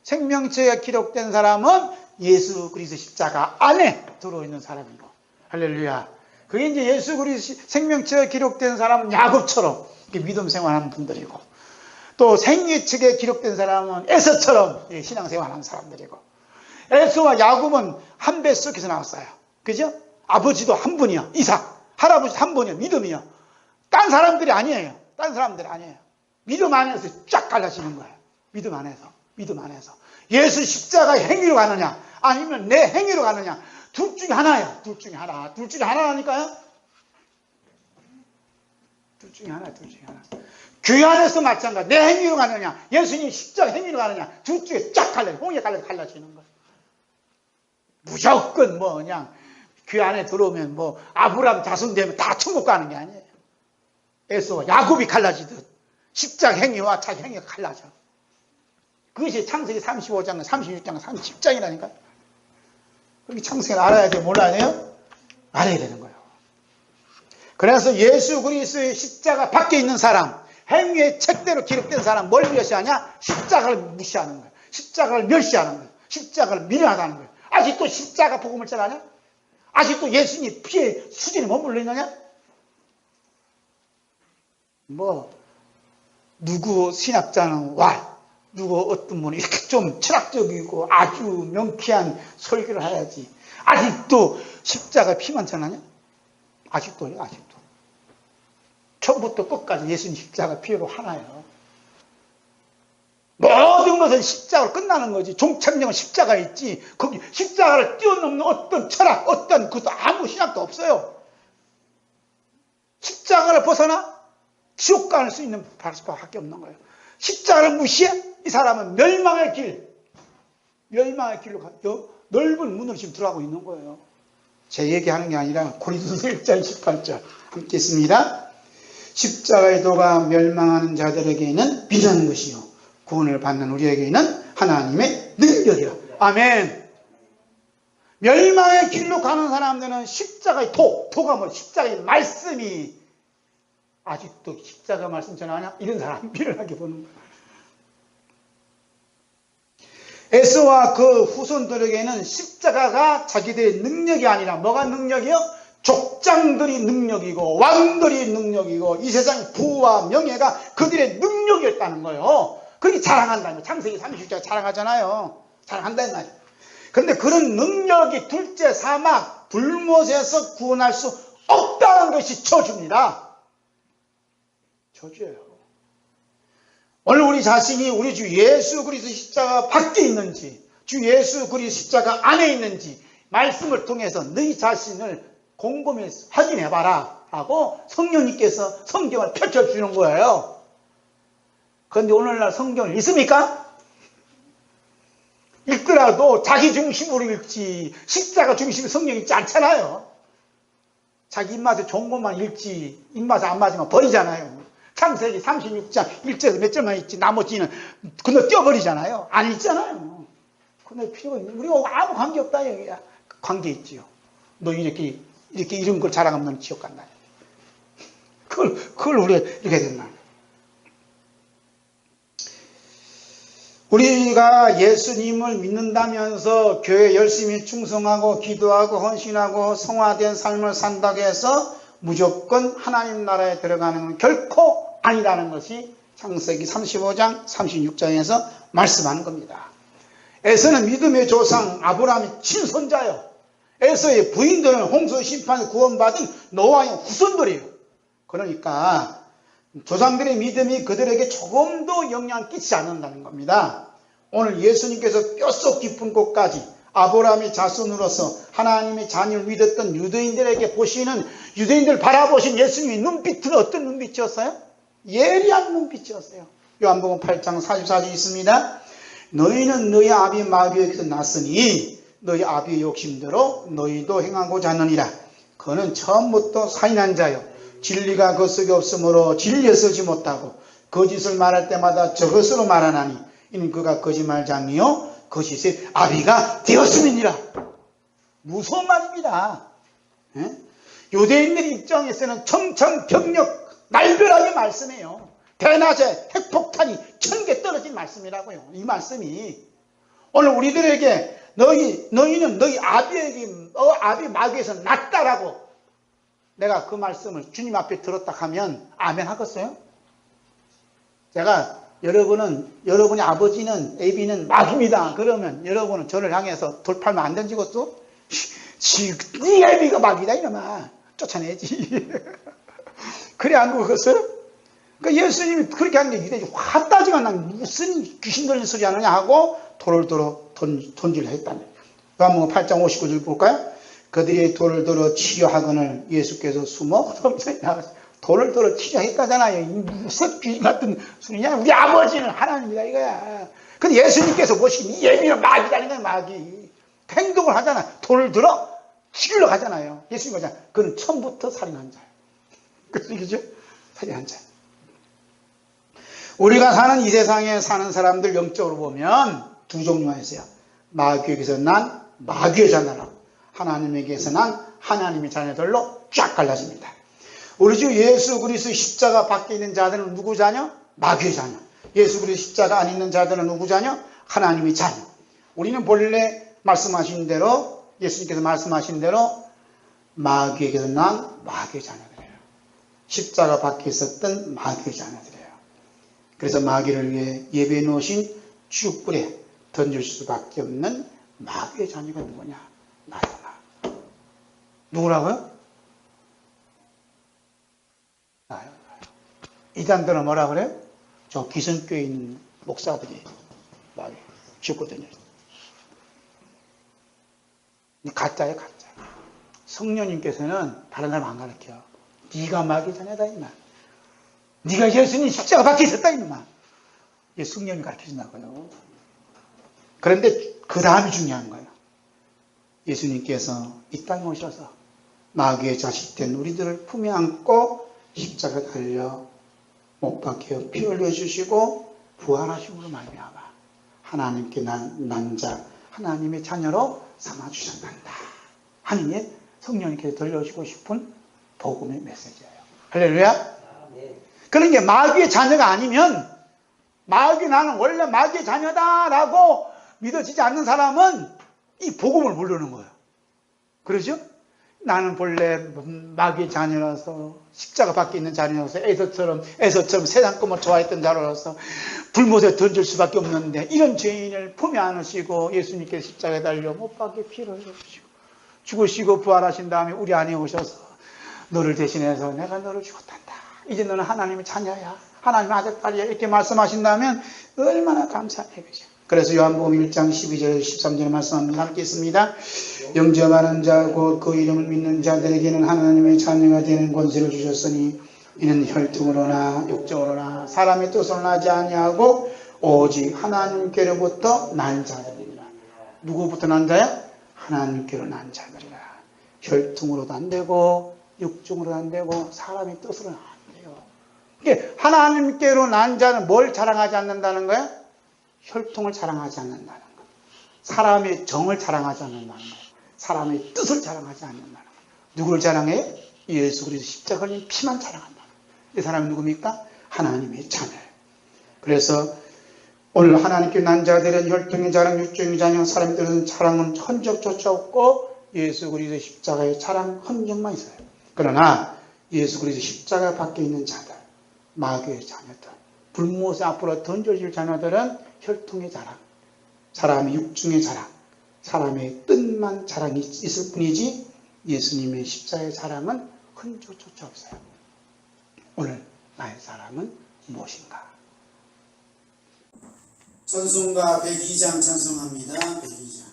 B: 생명책에 기록된 사람은 예수 그리스도 십자가 안에 들어있는 사람이고. 할렐루야. 그게 이제 예수 그리스도 생명책에 기록된 사람은 야곱처럼 믿음 생활하는 분들이고 또 생애책에 기록된 사람은 에서처럼 신앙생활하는 사람들이고 에서와 야곱은 한 뱃속에서 나왔어요. 그죠? 아버지도 한 분이요. 이삭. 할아버지도 한 분이요. 믿음이요. 딴 사람들이 아니에요. 딴 사람들이 아니에요. 믿음 안에서 쫙 갈라지는 거예요. 믿음 안에서. 믿음 안에서. 예수 십자가의 행위로 가느냐 아니면 내 행위로 가느냐 둘 중에 하나예요. 둘 중에 하나. 둘 중에 하나라니까요. 둘 중에 하나. 둘 중에 하나. 교회 안에서 마찬가지. 내 행위로 가느냐 예수님 십자가 행위로 가느냐 둘 중에 쫙 갈라요. 홍에 갈라지는 거예요. 무조건 뭐 그냥 교회 안에 들어오면 뭐 아브라함 자손 되면 다 천국 가는 게 아니에요. 에서와 야곱이 갈라지듯 십자가 행위와 자기 행위가 갈라져. 그것이 창세기 35장, 36장, 30장이라니까. 그렇게 창세기를 알아야 돼요? 몰라야 돼요? 알아야 되는 거예요. 그래서 예수 그리스도의 십자가 밖에 있는 사람, 행위의 책대로 기록된 사람 뭘 멸시하냐? 십자가를 무시하는 거예요. 십자가를 멸시하는 거예요. 십자가를 미련하다는 거예요. 아직도 십자가 복음을 전하냐? 아직도 예수님 피의 수준에 머물러 있느냐? 누구 신학자는 누구 어떤 분이 이렇게 좀 철학적이고 아주 명쾌한 설교를 해야지. 아직도 십자가 피만 전하냐? 아직도요, 아직도. 처음부터 끝까지 예수님 십자가 피로 하나예요. 모든 것은 십자가로 끝나는 거지. 종착역은 십자가에 있지. 거기 십자가를 뛰어넘는 어떤 철학, 어떤 그것도 아무 신학도 없어요. 십자가를 벗어나 지옥 갈 수 있는 수밖에 없는 거예요. 십자가를 무시해? 이 사람은 멸망의 길로 넓은 문으로 지금 들어가고 있는 거예요. 제 얘기하는 게 아니라 고린도서 1장 18절 함께 있습니다. 십자가의 도가 멸망하는 자들에게는 비전한 것이요 구원을 받는 우리에게는 하나님의 능력이라. 아멘. 멸망의 길로 가는 사람들은 십자가의 도가 뭐 십자가의 말씀이 아직도 십자가 말씀 전하냐? 이런 사람 미련하게 보는 거예요. 에서와 그 후손들에게는 십자가가 자기들의 능력이 아니라 뭐가 능력이요? 족장들이 능력이고 왕들이 능력이고 이 세상 부와 명예가 그들의 능력이었다는 거예요. 그렇게 자랑한다는 거예요. 창세기 30장 자랑하잖아요. 자랑한다는 말이에요. 그런데 그런 능력이 둘째 사막 불못에서 구원할 수 없다는 것이 저주입니다. 저주예요. 오늘 우리 자신이 우리 주 예수 그리스도 십자가 밖에 있는지 주 예수 그리스도 십자가 안에 있는지 말씀을 통해서 너희 자신을 곰곰이 확인해봐라 하고 성령님께서 성경을 펼쳐주는 거예요. 그런데 오늘날 성경을 읽습니까? 읽더라도 자기 중심으로 읽지 십자가 중심의 성경 읽지 않잖아요. 자기 입맛에 좋은 것만 읽지 입맛에 안 맞으면 버리잖아요. 창세기 36장 1절에서 몇 절만 있지 나머지는 그거 떼어버리잖아요. 안 읽잖아요. 근데 필요가 있는 우리가 아무 관계없다 여기야. 관계 있지요. 너 이렇게 이런 걸 자랑하면 넌 지옥 간다. 그걸 우리가 이렇게 된다. 우리가 예수님을 믿는다면서 교회 열심히 충성하고 기도하고 헌신하고 성화된 삶을 산다고 해서 무조건 하나님 나라에 들어가는 건 결코 아니라는 것이 창세기 35장 36장에서 말씀하는 겁니다. 에서는 믿음의 조상 아브라함의 친손자요. 에서의 부인들은 홍수 심판에 구원받은 노아의 후손들이에요. 그러니까 조상들의 믿음이 그들에게 조금도 영향을 끼치지 않는다는 겁니다. 오늘 예수님께서 뼛속 깊은 곳까지 아브라함의 자손으로서 하나님의 자녀를 믿었던 유대인들에게 보시는 유대인들 바라보신 예수님의 눈빛은 어떤 눈빛이었어요? 예리한 눈빛이었어요. 요한복음 8장 44절 있습니다. 너희는 너희 아비 마귀에게서 났으니 너희 아비의 욕심대로 너희도 행하고자 하느니라. 그는 처음부터 살인한 자요 진리가 그 속에 없으므로 진리에 서지 못하고 거짓을 말할 때마다 저것으로 말하나니 이는 그가 거짓말장이요 거짓의 아비가 되었음이니라. 무서운 말입니다. 유대인들 입장에서는 청천벽력 날벼락의 말씀이에요. 대낮에 핵폭탄이 1000개 떨어진 말씀이라고요. 이 말씀이 오늘 우리들에게 너희는 너희 아비 마귀에서 낫다라고 내가 그 말씀을 주님 앞에 들었다 하면 아멘 하겠어요? 제가 여러분의 아버지는 애비는 마귀입니다. 그러면 여러분은 저를 향해서 돌팔면 안 던지겠어? 네 애비가 마귀다 이놈아. 쫓아내지. 그래 안 그러겠어요? 그러니까 예수님이 그렇게 하는 게 유대인이 화 따지가 난 무슨 귀신 들린 소리 하느냐 하고 돌을 들어 던지려 했다는 거예요. 요한복음 8장 59절 볼까요? 그들이 돌을 들어 치료하거늘 예수께서 숨어 돌을 들어 치료했다잖아요. 무슨 귀신 같은 소리냐? 우리 아버지는 하나님이다 이거야. 근데 예수님께서 보시기에 이 예비는 마귀다는 거야. 마귀. 행동을 하잖아. 돌을 들어 치료를 하잖아요. 예수님 거잖아. 그는 처음부터 살인한 자예요. 그죠? 살인한 자. 우리가 사는 이 세상에 사는 사람들 영적으로 보면 두 종류가 있어요. 마귀에게서 난 마귀의 자녀라, 하나님에게서 난 하나님의 자녀들로 쫙 갈라집니다. 우리 주 예수 그리스도 십자가 밖에 있는 자들은 누구 자녀? 마귀의 자녀. 예수 그리스도 십자가 안 있는 자들은 누구 자녀? 하나님의 자녀. 우리는 본래 말씀하신 대로, 예수님께서 말씀하신 대로 마귀에게서 난 마귀의 자녀들이에요. 십자가 밖에 있었던 마귀의 자녀들이에요. 그래서 마귀를 위해 예배해 놓으신 쥐뿔에 던질 수밖에 없는 마귀의 자녀가 누구냐? 나요, 나. 누구라고요? 나요. 이단들은 뭐라 그래요? 저 기성교에 있는 목사들이 마귀 쥐뿔 던져요. 가짜예요, 가짜. 성령님께서는 다른 사람 안 가르쳐요. 네가 마귀의 자녀다, 임마. 네가 예수님 십자가 밖에 있었다, 임마. 이게 성령이 가르쳐준다고요. 그런데 그 다음이 중요한 거예요. 예수님께서 이 땅에 오셔서 마귀의 자식된 우리들을 품에 안고 십자가 달려 못 박혀 피 흘려주시고 부활하심으로 말미암아 하나님께 난 자, 하나님의 자녀로 삼아주셨단다 하느니 성령님께서 들려주고 싶은 복음의 메시지예요. 할렐루야. 그러니까 마귀의 자녀가 아니면, 나는 원래 마귀의 자녀다라고 믿어지지 않는 사람은 이 복음을 모르는 거예요. 그러죠? 나는 본래 마귀의 자녀라서, 십자가 밖에 있는 자녀라서, 에서처럼 세상 꿈을 좋아했던 자로서 불못에 던질 수밖에 없는데, 이런 죄인을 품에 안으시고 예수님께서 십자가에 달려 못 박혀 피를 흘려주시고 죽으시고 부활하신 다음에 우리 안에 오셔서 너를 대신해서 내가 너를 죽었단다. 이제 너는 하나님의 자녀야, 하나님의 아들, 딸이야, 이렇게 말씀하신다면 얼마나 감사한 일이죠. 그래서 요한복음 1장 12절 13절에 말씀합니다. 함께 있습니다. 영접하는 자 곧 그 이름을 믿는 자들에게는 하나님의 자녀가 되는 권세를 주셨으니 이는 혈통으로나 육정으로나 사람의 뜻으로 나지 아니하고 오직 하나님께로부터 난 자들이라. 누구부터 난 자야? 하나님께로 난 자들이라. 혈통으로도 안 되고 육정으로도 안 되고 사람의 뜻으로는 안 돼요. 이게 하나님께로 난 자는 뭘 자랑하지 않는다는 거야? 혈통을 자랑하지 않는다는 것, 사람의 정을 자랑하지 않는다는 것, 사람의 뜻을 자랑하지 않는다는 것. 누구를 자랑해? 예수 그리스도 십자가 걸린 피만 자랑한다는 것. 이 사람이 누굽니까? 하나님의 자녀. 그래서 오늘 하나님께 난 자들은 혈통의 자랑, 육정의 자녀, 사람들은 자랑은 흔적조차 없고 예수 그리스도 십자가의 자랑 흔적만 있어요. 그러나 예수 그리스도 십자가 밖에 있는 자들, 마귀의 자녀들, 불못에 앞으로 던져질 자녀들은 혈통의 자랑, 사람의 육중의 자랑, 사람의 뜻만 자랑이 있을 뿐이지 예수님의 십자가의 자랑은 흔적조차 없어요. 오늘 나의 자랑은 무엇인가?
A: 찬송가 102장 찬송합니다. 102장.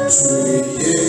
A: 주의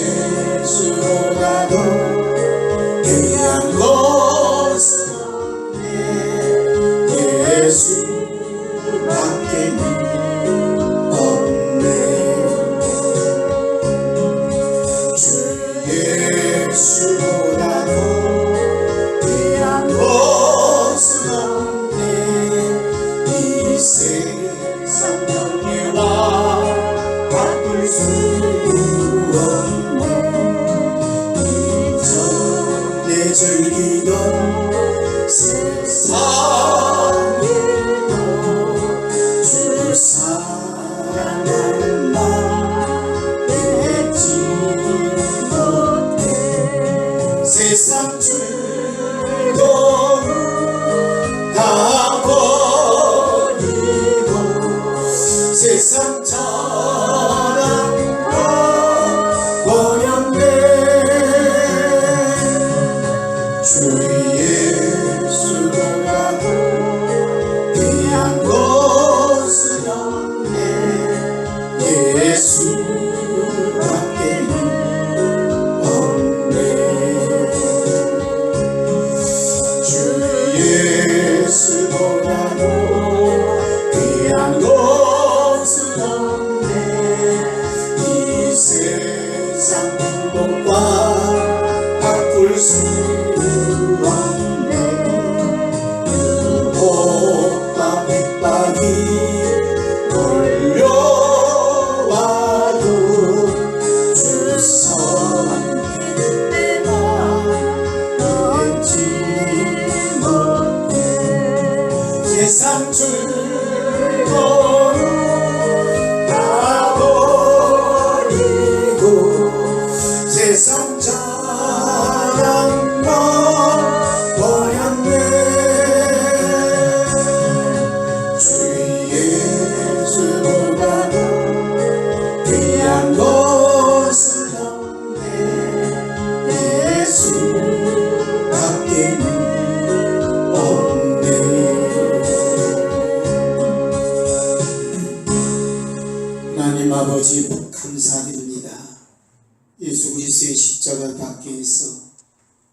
A: 예수 그리스도의 십자가 밖에서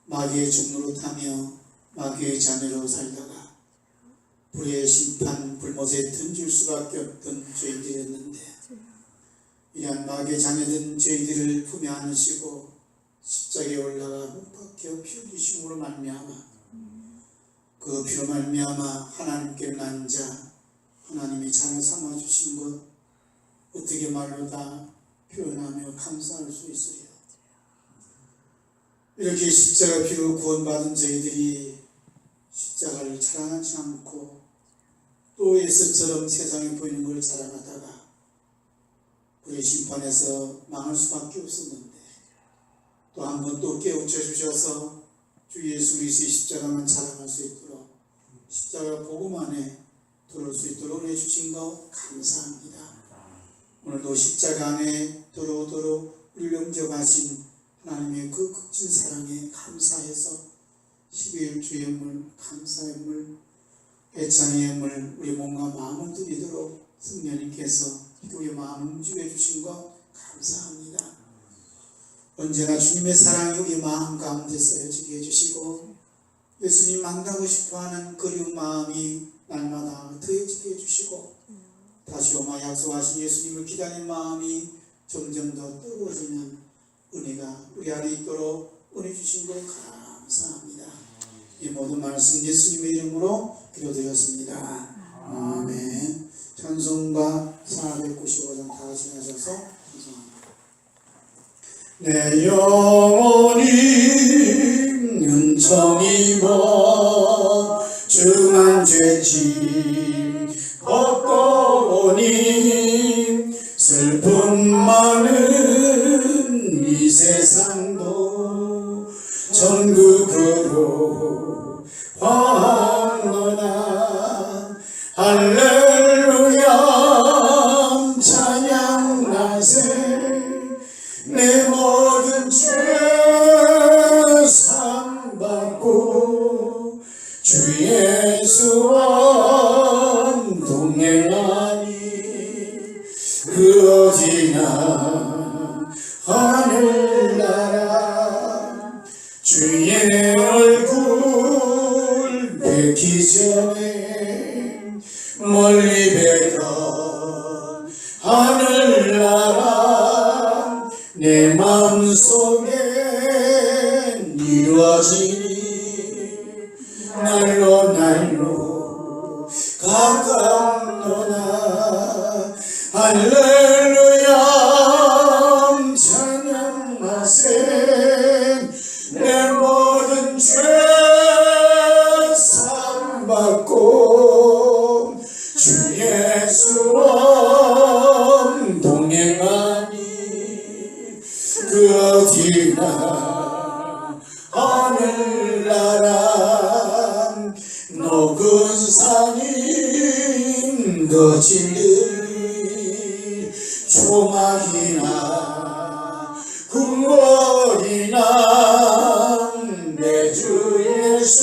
A: 마귀의 종로로 타며 마귀의 자녀로 살다가 불의 심판 불못에 던질 수밖에 없던 죄인들이었는데 이러한 마귀의 자녀된 죄인들을 품에 안으시고 십자가에 올라가 못 박혀 피 흘리심으로 말미암아 그 피로 말미암아 하나님께 앉아 하나님이 자녀 삼아 주신 것 어떻게 말로 다 표현하며 감사할 수 있어요. 이렇게 십자가 피로 구원받은 저희들이 십자가를 자랑하지 않고 또 에스처럼 세상에 보이는 걸 자랑하다가 우리 심판에서 망할 수밖에 없었는데 또 한 번 또 깨우쳐 주셔서 주 예수 그리스도의 십자가만 자랑할 수 있도록 십자가 복음 안에 들어올 수 있도록 해주신 것 감사합니다. 오늘도 십자가 안에 들어오도록 우리 영접하신 하나님의 그 극진 사랑에 감사해서 12일 주의 물, 감사의 물, 애찬의 물 우리 몸과 마음을 드리도록 성령님께서 우리 마음을 움직여 주신 것 감사합니다. 언제나 주님의 사랑이 우리 마음 가운데 쌓여지게 해주시고 예수님 만나고 싶어하는 그리운 마음이 날마다 더해지게 해주시고 다시 오마 약속하신 예수님을 기다리는 마음이 점점 더 뜨거워지는 은혜가 우리 안에 있도록 은혜 주신 것 감사합니다. 이 모든 말씀 예수님의 이름으로 기도드렸습니다. 아멘. 찬송가 495장 다 같이 하셔서 찬송합니다. 내 영혼이 은총 입어 중한 죄짐 벗고 오니 슬픔 많은 이 세상도 천국으로 환원하 할렐루야 찬양 나세 내 모든 죄 상받고 주 예수와 동행하니 그 어디나 하늘나라 주의 얼굴 뵙기 전에 멀리 뵙던 하늘나라 내 마음속에 이루어지니 날로 날로 가깝노나 할렐루야 찬양하세 내 모든 죄 사함받고 주 예수와 동행하니 그 어디나 하늘나라 높은 산이 거칠리 조막이나 궁궐이나 내 주 예수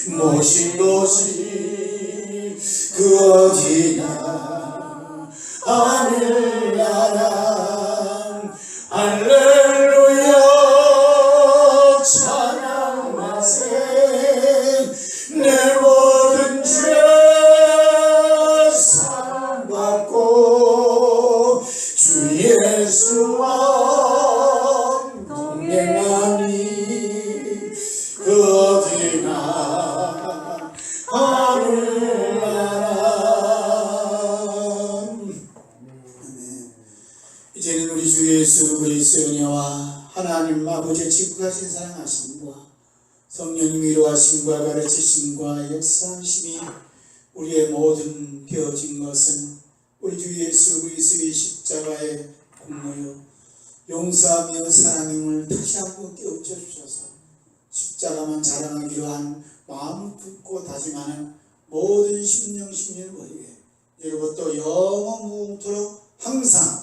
A: 모신 곳이 그 어디나 하늘나라 할렐루야 찬양하세 내 모든 죄 사함받고 주 예수와 동행하니 그 어디나 하늘나라. 이제는 우리 주 예수 그리스도의 은혜와 하나님 아버지의 지극하신 사랑하심과 성령님의 위로하심과 가르치심과 역사하심이 우리의 모든 되어진 것은 우리 주 예수 그리스도의 십자가의 공로요 용서하며 사랑임을 다시 한번 깨우쳐 주셔서 십자가만 자랑하기로 한 마음을 품고 다짐하는 모든 심령 심령을 버리게 이로부터 영원 무궁토록 항상